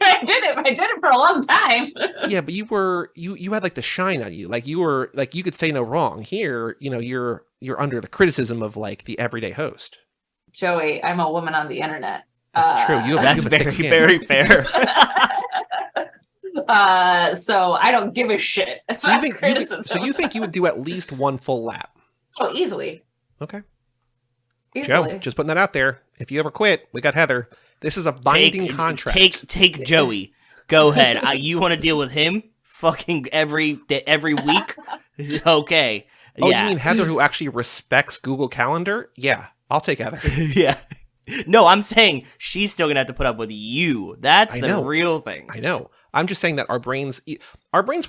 I did it for a long time. Yeah, but you had like the shine on you. Like you were like you could say no wrong. Here, you're under the criticism of like the everyday host. Joey, I'm a woman on the internet. That's true. You have That's a thick skin. very fair. So I don't give a shit about So criticism. you think you would do at least one full lap? Oh, easily. Okay. Easily. Joe, just putting that out there. If you ever quit, we got Heather. This is a binding contract. Take Joey. Go ahead. You want to deal with him? Fucking every week? Okay. Oh, yeah. you mean Heather who actually respects Google Calendar? Yeah, I'll take Heather. Yeah. No, I'm saying she's still gonna have to put up with you. That's I the know. real thing. I know. I'm just saying that our brains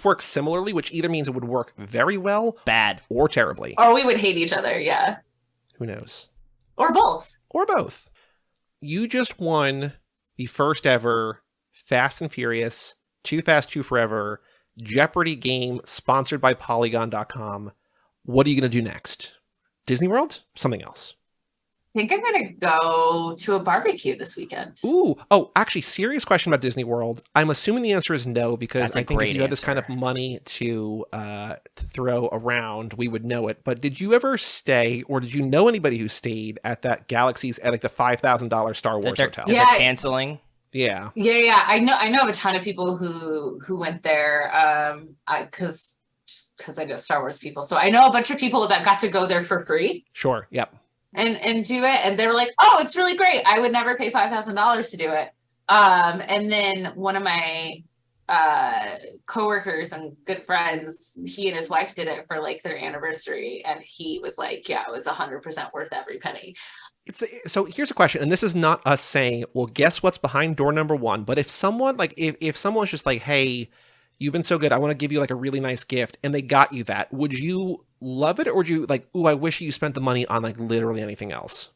work similarly, which either means it would work very well Bad. or terribly. Or we would hate each other, yeah. Who knows? Or both. Or both. You just won the first ever Fast and Furious, Too Fast, Too Forever Jeopardy game sponsored by Polygon.com. What are you going to do next? Disney World? Something else? I think I'm going to go to a barbecue this weekend. Ooh. Oh, actually, serious question about Disney World. I'm assuming the answer is no, because That's a I think if great you had this kind answer. of money to throw around, we would know it. But did you ever stay, or did you know anybody who stayed at that Galaxy's, at like the $5,000 Star Wars hotel? That Yeah. they're canceling. Yeah. Yeah. I know of a ton of people who went there. Because I know Star Wars people, so I know a bunch of people that got to go there for free Sure. Yep. and do it, and they were like, "Oh, it's really great. I would never pay $5,000 to do it." And then one of my coworkers and good friends, he and his wife did it for like their anniversary, and he was like, "Yeah, it was 100% worth every penny." So here's a question, and this is not us saying, well, guess what's behind door number one. But if someone like, if someone's just like, hey, you've been so good, I want to give you like a really nice gift, and they got you that, would you love it, or would you like, ooh, I wish you spent the money on like literally anything else?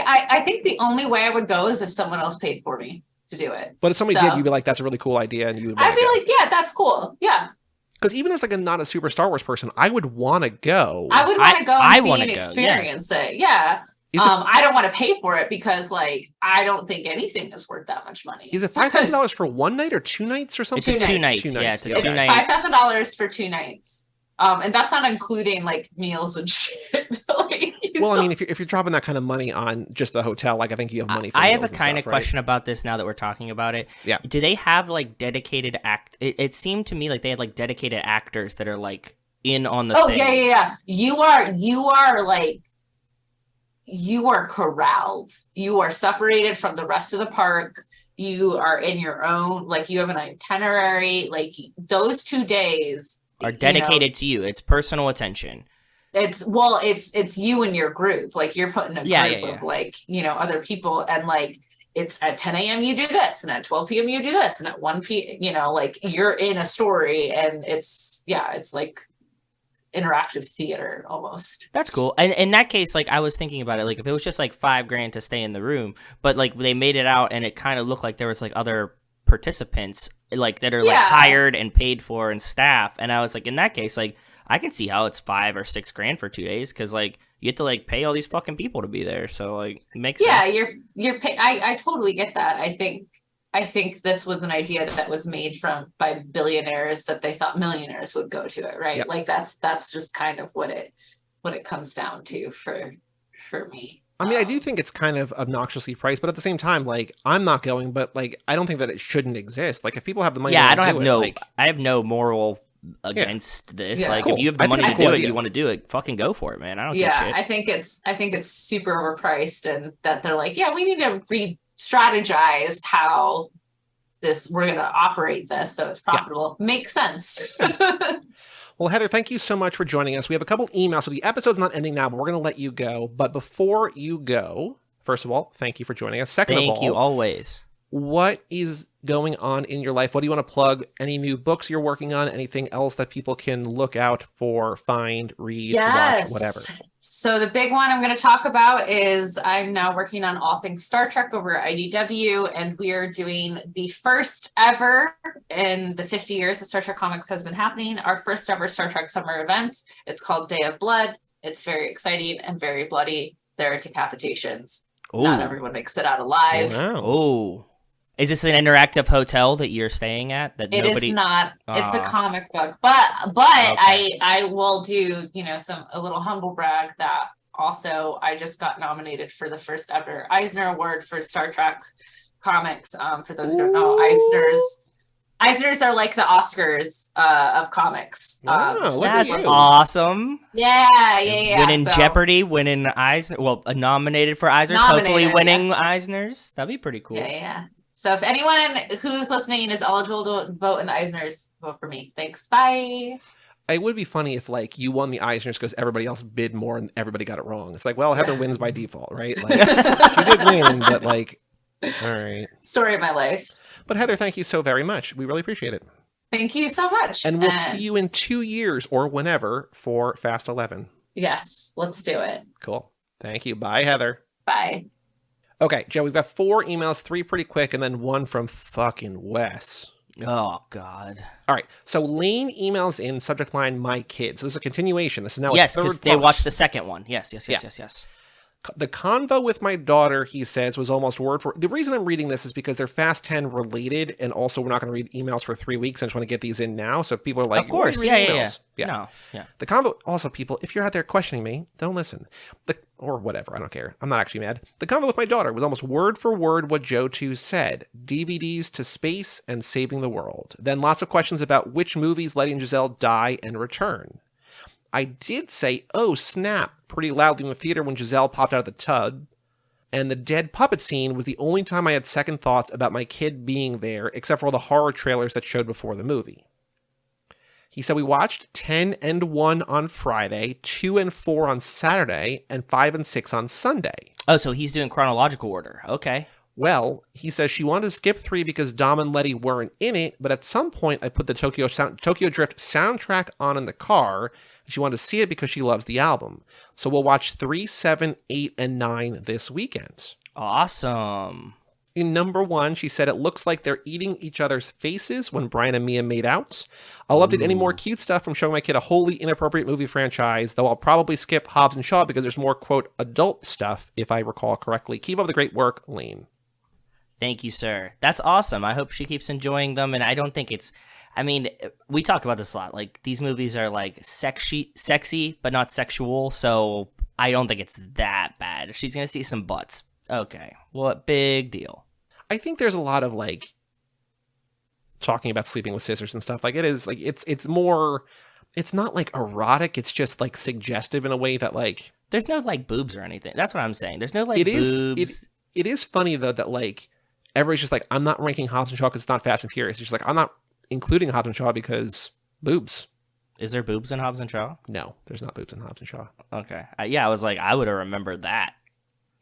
I think the only way I would go is if someone else paid for me to do it. But if somebody So, did, you'd be like, that's a really cool idea, and you would. I'd be like, yeah, that's cool. Yeah, because even as like not a super Star Wars person, I would want to go. I would want to go I and see wanna and go, experience it. Yeah. Is it- I don't want to pay for it because like I don't think anything is worth that much money. Is it $5,000 for one night or 2 nights or something? It's a Two two nights. nights. Two Yeah, nights, it's a yeah. two It's nights. $5,000 for 2 nights. And that's not including like meals and shit. Like, you Well, I still- mean, if you're dropping that kind of money on just the hotel, like I think you have money for I have a meals and kind of stuff, right? question about this now that we're talking about it. Yeah. Do they have like dedicated it seemed to me like they had like dedicated actors that are like in on the oh thing. yeah. You are corralled. You are separated from the rest of the park. You are in your own, like you have an itinerary. Like those 2 days Are you know, dedicated to you. It's personal attention. it's you and your group. Like you're put in a group of like, other people, and like it's at 10 a.m. you do this, and at 12 p.m. you do this, and at 1 p.m. Like you're in a story, and it's like interactive theater almost. That's cool. And in that case, like I was thinking about it, like if it was just like $5,000 to stay in the room, but like they made it out and it kind of looked like there was like other participants like that are like hired and paid for and staff. And I was like, in that case, like I can see how it's $5,000 or $6,000 for 2 days, because like you have to like pay all these fucking people to be there. So like it makes sense. Yeah, you're pay- I totally get that. I think this was an idea that was made by billionaires that they thought millionaires would go to it, right? Yep. Like that's just kind of what it comes down to for me. I mean, I do think it's kind of obnoxiously priced, but at the same time, like I'm not going, but like I don't think that it shouldn't exist. Like if people have the money, Yeah, to I don't do have it, no like, I have no moral against this. Yeah. Like Cool. if you have the I think money it's to a cool do it, idea. you want to do it, fucking go for it, man. I don't give a Yeah, shit. I think it's super overpriced, and that they're like, yeah, we need to re-strategize how we're gonna operate this so it's profitable. Makes sense. Well, Heather, thank you so much for joining us. We have a couple emails, so the episode's not ending now, but we're going to let you go. But before you go, first of all, thank you for joining us. Second of all, Thank you always. what is going on in your life? What do you want to plug? Any new books you're working on? Anything else that people can look out for, find, read, watch, whatever? So the big one I'm going to talk about is I'm now working on all things Star Trek over at IDW, and we are doing the first ever in the 50 years that Star Trek Comics has been happening, our first ever Star Trek summer event. It's called Day of Blood. It's very exciting and very bloody. There are decapitations. Ooh. Not everyone makes it out alive. Wow. Oh. Is this an interactive hotel that you're staying at? That It nobody... is not. It's a Oh. comic book, but Okay. I will do a little humble brag that also I just got nominated for the first ever Eisner Award for Star Trek comics. For those who don't know, Eisners are like the Oscars of comics. Wow, look at That's you. awesome. Yeah. Winning So, Jeopardy, winning Eisner. Well, nominated for Eisners. Hopefully Nominated, winning Eisners. That'd be pretty cool. Yeah. So if anyone who's listening is eligible to vote in the Eisners, vote for me. Thanks. Bye. It would be funny if like you won the Eisners because everybody else bid more and everybody got it wrong. It's like, well, Heather wins by default, right? Like she did win, but like, all right. Story of my life. But Heather, thank you so very much. We really appreciate it. Thank you so much. And we'll see you in 2 years or whenever for Fast 11. Yes, let's do it. Cool. Thank you. Bye, Heather. Bye. Okay, Joe, we've got 4 emails, 3 pretty quick, and then 1 from fucking Wes. Oh, God. All right, so Lane emails in subject line, my kids. This is a continuation. This is now Yes, a because third they part. watched the second one. Yes. The convo with my daughter, he says, was almost word for... The reason I'm reading this is because they're Fast 10 related, and also we're not going to read emails for 3 weeks. I just want to get these in now, so if people are like... Of course, "Why are you reading yeah. emails?" No, yeah. The convo... Also, people, if you're out there questioning me, don't listen. Or whatever, I don't care. I'm not actually mad. The convo with my daughter was almost word for word what Joe 2 said. DVDs to space and saving the world. Then lots of questions about which movies letting Giselle die and return. I did say, oh snap, pretty loudly in the theater when Giselle popped out of the tub. And the dead puppet scene was the only time I had second thoughts about my kid being there, except for all the horror trailers that showed before the movie. He said we watched 10 and 1 on Friday, 2 and 4 on Saturday, and 5 and 6 on Sunday. Oh, so he's doing chronological order. Okay. Well, he says she wanted to skip 3 because Dom and Letty weren't in it, but at some point I put the Tokyo Drift soundtrack on in the car, and she wanted to see it because she loves the album. So we'll watch 3, 7, 8, and 9 this weekend. Awesome. In number 1, she said it looks like they're eating each other's faces when Brian and Mia made out. I loved it. Any more cute stuff from showing my kid a wholly inappropriate movie franchise, though I'll probably skip Hobbs and Shaw because there's more, quote, adult stuff, if I recall correctly. Keep up the great work, Lane. Thank you, sir. That's awesome. I hope she keeps enjoying them, and I don't think it's... I mean, we talk about this a lot. Like, these movies are, like, sexy, but not sexual, so I don't think it's that bad. If she's gonna see some butts, okay. What big deal. I think there's a lot of, like, talking about sleeping with sisters and stuff. Like, it is, like, it's more... It's not, like, erotic. It's just, like, suggestive in a way that, like... There's no, like, boobs or anything. That's what I'm saying. There's no, like, It is- boobs. It is funny, though, that, like, everybody's just like, I'm not ranking Hobbs and Shaw because it's not Fast and Furious. It's just like, I'm not including Hobbs and Shaw because boobs. Is there boobs in Hobbs and Shaw? No, there's not boobs in Hobbs and Shaw. Okay. Yeah, I was like, I would have remembered that.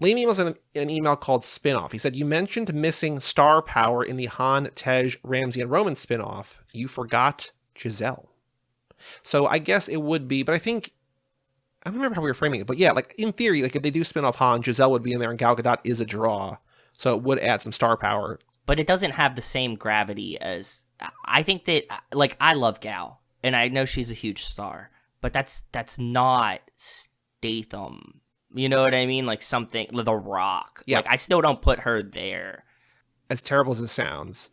Lane emails an email called Spinoff. He said, you mentioned missing star power in the Han, Tej, Ramsey, and Roman spinoff. You forgot Giselle. So I guess it would be, but I think, I don't remember how we were framing it, but yeah, like in theory, like if they do spin off Han, Giselle would be in there and Gal Gadot is a draw. So it would add some star power. But it doesn't have the same gravity as... I think that, like, I love Gal, and I know she's a huge star, but that's not Statham. You know what I mean? Like something, The Rock. Yeah. Like, I still don't put her there. As terrible as it sounds,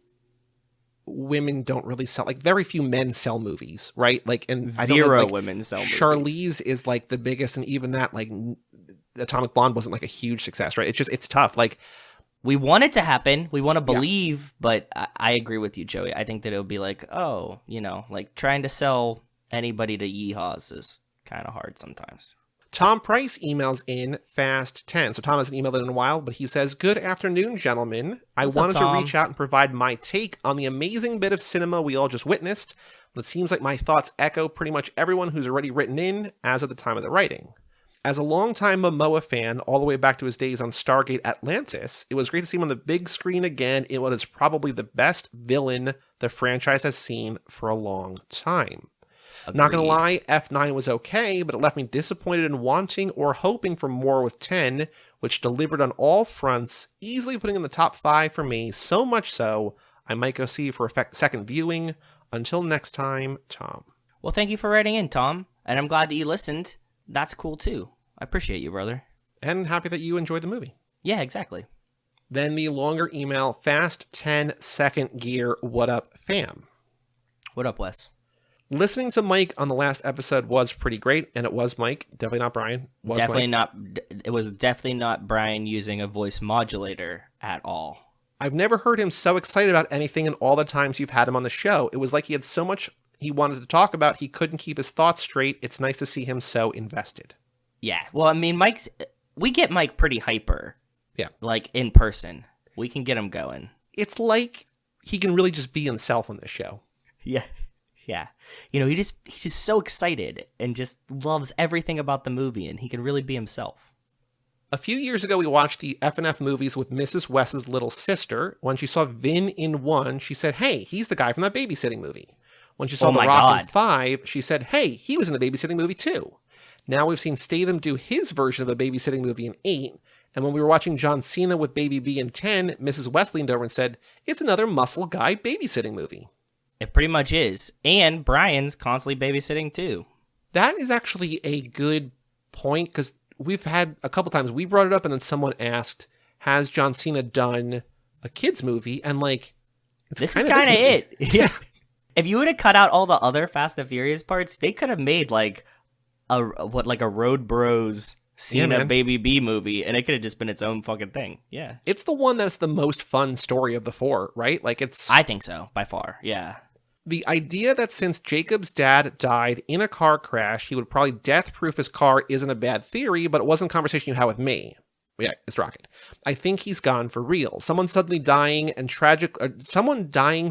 women don't really sell, like very few men sell movies, right? Like, and I don't know, Zero like, women sell movies. Charlize is like the biggest, and even that, like Atomic Blonde wasn't like a huge success, right? It's tough. Like, We want it to happen. We want to believe, but I agree with you, Joey. I think that it'll be like, oh, you know, like trying to sell anybody to yeehaws is kind of hard sometimes. Tom Price emails in fast 10. So Tom hasn't emailed in a while, but he says, "Good afternoon, gentlemen. I What's up, wanted to Tom? reach out and provide my take on the amazing bit of cinema we all just witnessed. It seems like my thoughts echo pretty much everyone who's already written in as of the time of the writing. As a longtime Momoa fan, all the way back to his days on Stargate Atlantis, it was great to see him on the big screen again in what is probably the best villain the franchise has seen for a long time. Not gonna Agreed. lie, F9 was okay, but it left me disappointed and wanting or hoping for more with 10, which delivered on all fronts, easily putting in the top 5 for me, so much so, I might go see for a second viewing. Until next time, Tom." Well, thank you for writing in, Tom. And I'm glad that you listened. That's cool, too. I appreciate you, brother. And happy that you enjoyed the movie. Yeah, exactly. Then the longer email, fast 10-second gear, what up, fam? What up, Wes? Listening to Mike on the last episode was pretty great, and it was Mike, definitely not Brian. Was Definitely Mike. not. It was definitely not Brian using a voice modulator at all. I've never heard him so excited about anything in all the times you've had him on the show. It was like he had so much he wanted to talk about, he couldn't keep his thoughts straight. It's nice to see him so invested. Yeah. Well, I mean, we get Mike pretty hyper. Yeah. Like in person. We can get him going. It's like he can really just be himself on this show. Yeah. Yeah. You know, he's just so excited and just loves everything about the movie, and he can really be himself. A few years ago, we watched the F&F movies with Mrs. Wes's little sister. When she saw Vin in 1, she said, "Hey, he's the guy from that babysitting movie." When she saw Oh The my Rock in God. 5, she said, "Hey, he was in a babysitting movie too." Now we've seen Statham do his version of a babysitting movie in 8, and when we were watching John Cena with Baby B in 10, Mrs. West leaned over and said, "It's another muscle guy babysitting movie." It pretty much is. And Brian's constantly babysitting, too. That is actually a good point, because we've had a couple times, we brought it up and then someone asked, has John Cena done a kid's movie? And like, it's This is kinda kind of movie. it. Yeah. If you would have cut out all the other Fast and Furious parts, they could have made like a Road Bros Cena man. Baby B movie, and it could have just been its own fucking thing. Yeah, It's the one that's the most fun story of the 4, right? Like it's I think so by far. Yeah, the idea that since Jacob's dad died in a car crash, he would probably death-proof his car isn't a bad theory, but it wasn't a conversation you had with me. Yeah, it's Rocket. I think he's gone for real. Someone dying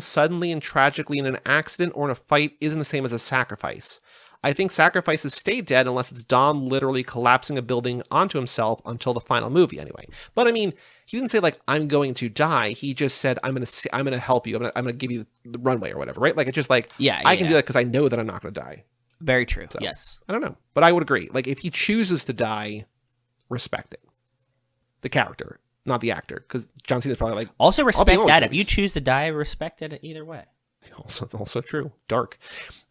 suddenly and tragically in an accident or in a fight isn't the same as a sacrifice. I think sacrifices stay dead unless it's Dom literally collapsing a building onto himself until the final movie, anyway. But I mean, he didn't say like I'm going to die. He just said I'm gonna help you. I'm gonna give you the runway or whatever, right? Like it's just like I can do that because I know that I'm not gonna die. Very true. So, yes. I don't know, but I would agree. Like if he chooses to die, respect it. The character, not the actor, because John Cena's probably like Also respect all that. his If you movies. choose to die, respect it either way. Also true. Dark.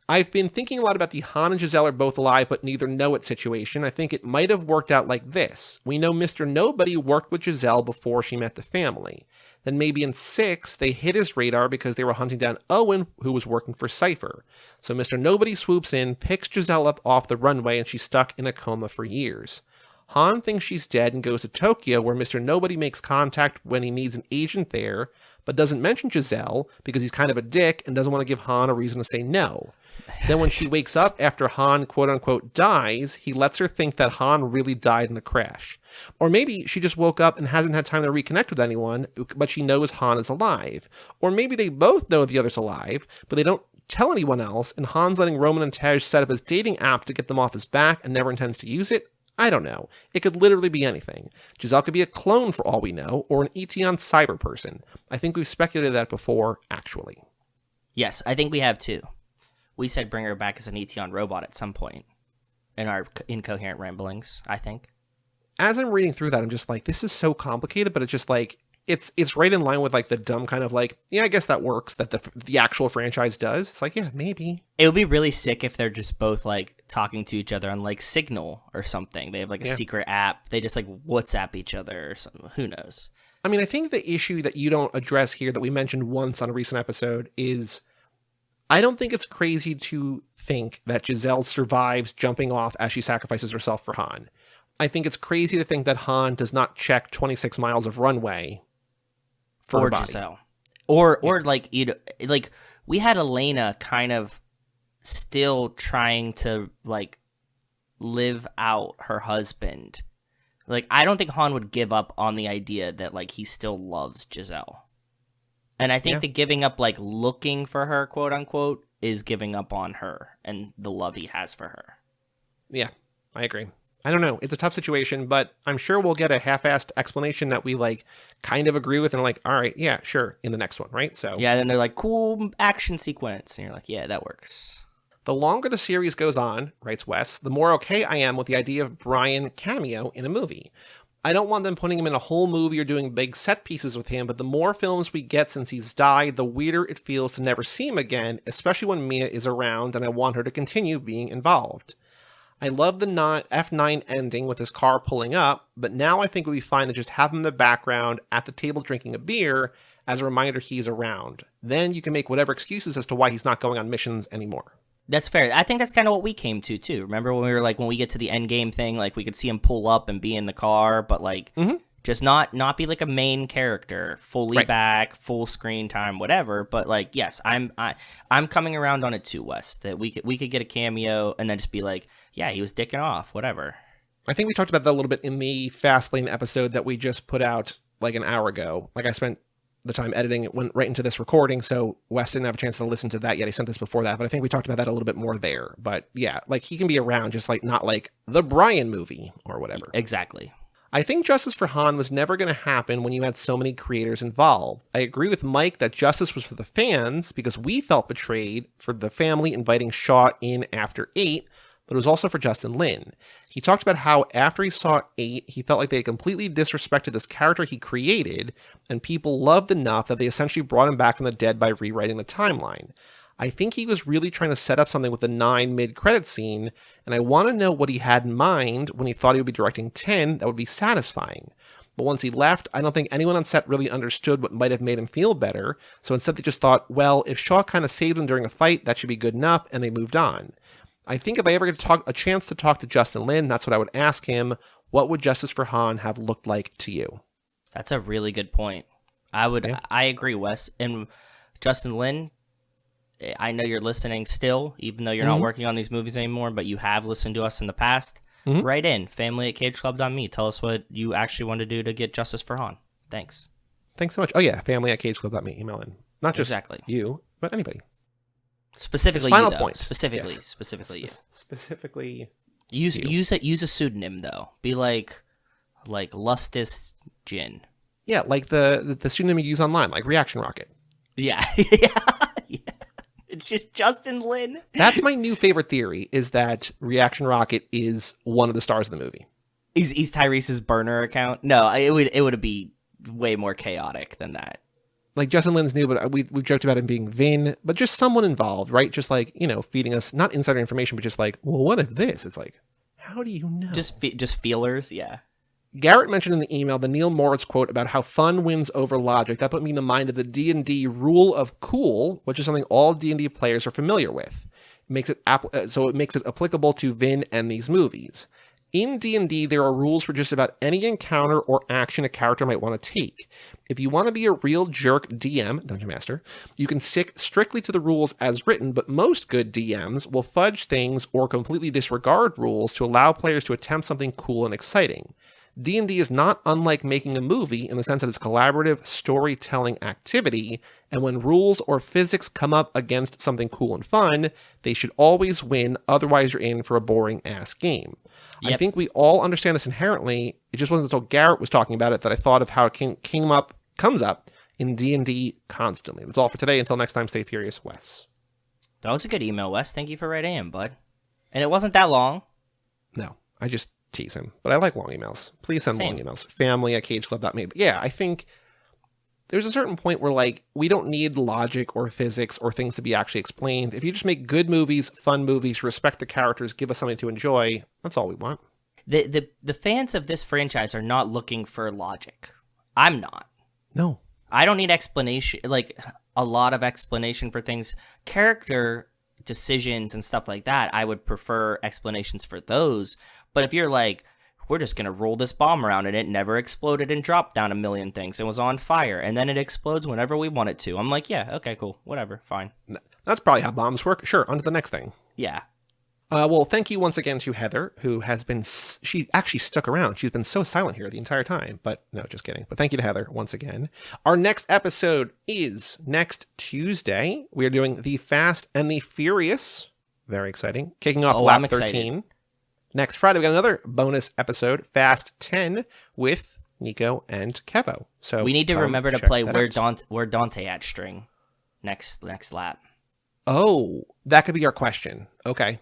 I've been thinking a lot about the Han and Giselle are both alive but neither know it situation. I think it might have worked out like this. We know Mr. Nobody worked with Giselle before she met the family. Then maybe in 6, they hit his radar because they were hunting down Owen, who was working for Cypher. So Mr. Nobody swoops in, picks Giselle up off the runway, and she's stuck in a coma for years. Han thinks she's dead and goes to Tokyo, where Mr. Nobody makes contact when he needs an agent there, but doesn't mention Giselle because he's kind of a dick and doesn't want to give Han a reason to say no. Then when she wakes up after Han quote-unquote dies, he lets her think that Han really died in the crash. Or maybe she just woke up and hasn't had time to reconnect with anyone, but she knows Han is alive. Or maybe they both know the other's alive, but they don't tell anyone else, and Han's letting Roman and Tej set up his dating app to get them off his back and never intends to use it. I don't know. It could literally be anything. Giselle could be a clone for all we know, or an Etion cyber person. I think we've speculated that before, actually. Yes, I think we have too. We said bring her back as an Etion robot at some point in our incoherent ramblings, I think. As I'm reading through that, I'm just like, this is so complicated, but it's just like, it's right in line with like the dumb kind of like, yeah, I guess that works, that the actual franchise does. It's like, yeah, maybe. It would be really sick if they're just both like talking to each other on like Signal or something. They have like a secret app. They just like WhatsApp each other or something. Who knows? I mean, I think the issue that you don't address here that we mentioned once on a recent episode is I don't think it's crazy to think that Giselle survives jumping off as she sacrifices herself for Han. I think it's crazy to think that Han does not check 26 miles of runway for her body. Giselle. Or like, you know, like we had Elena kind of still trying to like live out her husband. Like, I don't think Han would give up on the idea that, like, he still loves Giselle. And I think the giving up, like, looking for her, quote unquote, is giving up on her and the love he has for her. Yeah, I agree. I don't know. It's a tough situation, but I'm sure we'll get a half-assed explanation that we, like, kind of agree with and like, all right, yeah, sure, in the next one, right? So yeah, and then they're like, cool action sequence. And you're like, yeah, that works. The longer the series goes on, writes Wes, the more okay I am with the idea of Brian cameo in a movie. I don't want them putting him in a whole movie or doing big set pieces with him, but the more films we get since he's died, the weirder it feels to never see him again, especially when Mia is around and I want her to continue being involved. I love the F9 ending with his car pulling up, but now I think it would be fine to just have him in the background at the table drinking a beer as a reminder he's around. Then you can make whatever excuses as to why he's not going on missions anymore. That's fair. I think that's kind of what we came to, too. Remember when we were like, when we get to the end game thing, like we could see him pull up and be in the car, but like just not be like a main character, fully back, full screen time, whatever. But like, yes, I'm coming around on it too, Wes, that we could get a cameo and then just be like, yeah, he was dicking off, whatever. I think we talked about that a little bit in the Fastlane episode that we just put out like an hour ago. Like I spent the time editing it, went right into this recording, so Wes didn't have a chance to listen to that yet. He sent this before that, but I think we talked about that a little bit more there. But yeah, like he can be around, just like not like the Brian movie or whatever. Exactly. I think justice for Han was never going to happen when you had so many creators involved. I agree with Mike that justice was for the fans because we felt betrayed for the family inviting Shaw in after 8, but it was also for Justin Lin. He talked about how after he saw 8, he felt like they had completely disrespected this character he created, and people loved enough that they essentially brought him back from the dead by rewriting the timeline. I think he was really trying to set up something with the 9 mid-credit scene, and I want to know what he had in mind when he thought he would be directing 10 that would be satisfying. But once he left, I don't think anyone on set really understood what might have made him feel better, so instead they just thought, well, if Shaw kind of saved him during a fight, that should be good enough, and they moved on. I think if I ever get a chance to talk to Justin Lin, that's what I would ask him. What would Justice for Han have looked like to you? That's a really good point. I agree, Wes. And Justin Lin, I know you're listening still, even though you're not working on these movies anymore, but you have listened to us in the past. Write in, family@cageclub.me. Tell us what you actually want to do to get Justice for Han. Thanks. Thanks so much. Oh yeah, family@cageclub.me. Email in. Not just exactly you, but anybody. Specifically final you, though. point. Specifically Yes. you. Specifically Use you. use a pseudonym though. Be like Lustus Jin. Yeah, like the pseudonym you use online, like Reaction Rocket. Yeah. yeah. It's just Justin Lin. That's my new favorite theory, is that Reaction Rocket is one of the stars of the movie. He's Tyrese's burner account. No, it would be way more chaotic than that. Like Justin Lin's new, but we've joked about him being Vin, but just someone involved, right? Just like, feeding us, not insider information, but just like, well, what if this? It's like, how do you know? Just feelers, yeah. Garrett mentioned in the email the Neil Moritz quote about how fun wins over logic. That put me in the mind of the D&D rule of cool, which is something all D&D players are familiar with. It makes it applicable to Vin and these movies. In D&D, there are rules for just about any encounter or action a character might want to take. If you want to be a real jerk DM, Dungeon Master, you can stick strictly to the rules as written, but most good DMs will fudge things or completely disregard rules to allow players to attempt something cool and exciting. D&D is not unlike making a movie in the sense that it's a collaborative storytelling activity, and when rules or physics come up against something cool and fun, they should always win, otherwise you're in for a boring-ass game. Yep. I think we all understand this inherently. It just wasn't until Garrett was talking about it that I thought of how it comes up in D&D constantly. That's all for today. Until next time, stay furious, Wes. That was a good email, Wes. Thank you for writing in, bud. And it wasn't that long. No, I just tease him. But I like long emails. Please send Same. long emails. family@cageclub.me. But yeah, I think there's a certain point where, like, we don't need logic or physics or things to be actually explained. If you just make good movies, fun movies, respect the characters, give us something to enjoy, that's all we want. The fans of this franchise are not looking for logic. I'm not. No. I don't need explanation, like a lot of explanation for things. Character decisions and stuff like that, I would prefer explanations for those. But if you're like, we're just going to roll this bomb around and it never exploded and dropped down a million things and was on fire, and then it explodes whenever we want it to. I'm like, yeah, okay, cool, whatever, fine. That's probably how bombs work. Sure, on to the next thing. Yeah. Well, thank you once again to Heather, who has been, she actually stuck around. She's been so silent here the entire time, but no, just kidding. But thank you to Heather once again. Our next episode is next Tuesday. We are doing The Fast and the Furious. Very exciting. Kicking off lap 13. Next Friday, we got another bonus episode, Fast 10, with Nico and Kevo. So we need to remember to play Where Dante at string next lap. Oh, that could be our question. Okay.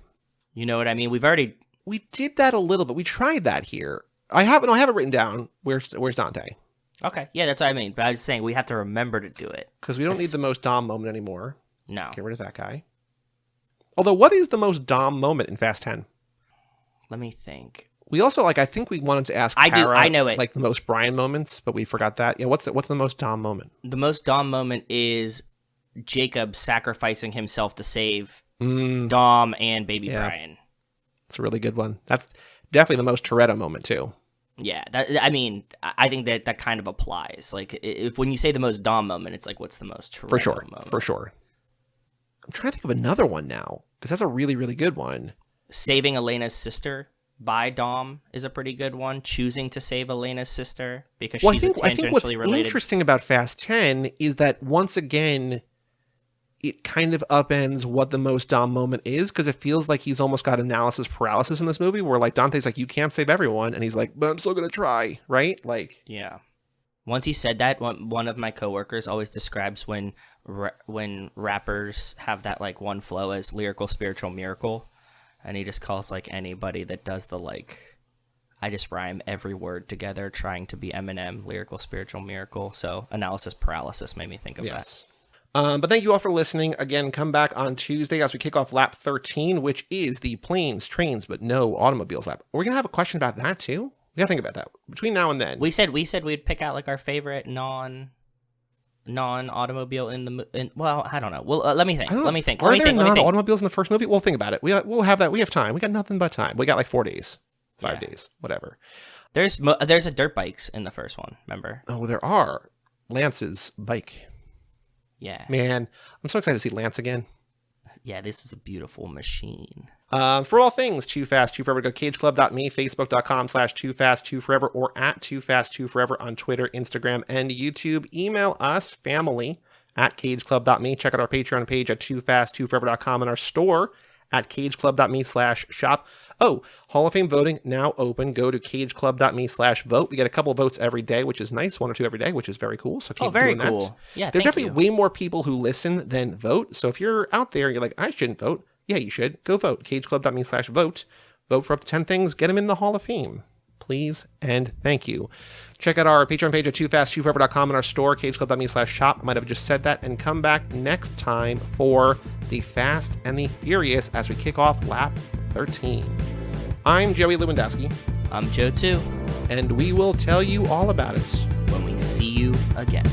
You know what I mean? We did that a little bit. We tried that here. I have it written down. Where's Dante? Okay, yeah, that's what I mean. But I was saying we have to remember to do it because we don't need the most Dom moment anymore. No, get rid of that guy. Although, what is the most Dom moment in Fast 10? Let me think. We also I think we wanted to ask. I know it. Like the most Brian moments, but we forgot that. Yeah, what's the most Dom moment? The most Dom moment is Jacob sacrificing himself to save Dom and baby Brian. It's a really good one. That's definitely the most Toretto moment too. Yeah, I think that kind of applies. Like, if when you say the most Dom moment, it's like, what's the most Toretto moment? For sure. I'm trying to think of another one now because that's a really, really good one. Saving Elena's sister by Dom is a pretty good one. Choosing to save Elena's sister because she's tangentially related. I think what's interesting about Fast 10 is that once again, it kind of upends what the most Dom moment is because it feels like he's almost got analysis paralysis in this movie where like Dante's like, you can't save everyone. And he's like, but I'm still going to try. Right? Like, yeah. Once he said that, one of my coworkers always describes when rappers have that like one flow as lyrical, spiritual miracle. And he just calls like anybody that does the like, I just rhyme every word together trying to be Eminem, lyrical, spiritual miracle. So analysis paralysis made me think of that. But thank you all for listening. Again, come back on Tuesday as we kick off lap 13, which is the planes, trains, but no automobiles lap. We're going to have a question about that too. We got to think about that between now and then. We said we'd pick out like our favorite non-automobile well, I don't know. Well, let me think. Are there non-automobiles in the first movie? We'll think about it. We'll have that. We have time. We got nothing but time. We got like 4 days, 5 days, whatever. There's a dirt bikes in the first one. Remember? Oh, there are. Lance's bike. Yeah. Man, I'm so excited to see Lance again. Yeah, this is a beautiful machine. For all things Too Fast, Too Forever, go to cageclub.me, facebook.com/TooFast2Forever, or at TooFast2Forever on Twitter, Instagram, and YouTube. Email us, family@cageclub.me. Check out our Patreon page at TooFast2Forever.com and our store at cageclub.me/shop. Oh, Hall of Fame voting now open. Go to cageclub.me/vote. We get a couple of votes every day, which is nice. 1 or 2 every day, which is very cool. So keep doing cool. That. Yeah, there are definitely way more people who listen than vote. So if you're out there and you're like, I shouldn't vote. Yeah, you should. Go vote. cageclub.me/vote. Vote for up to 10 things. Get them in the Hall of Fame. Please and thank you. Check out our Patreon page at TooFast2Forever.com and our store, cageclub.me/shop. I might have just said that. And come back next time for The Fast and the Furious as we kick off lap 13. I'm Joey Lewandowski. I'm Joe too. And we will tell you all about it when we see you again.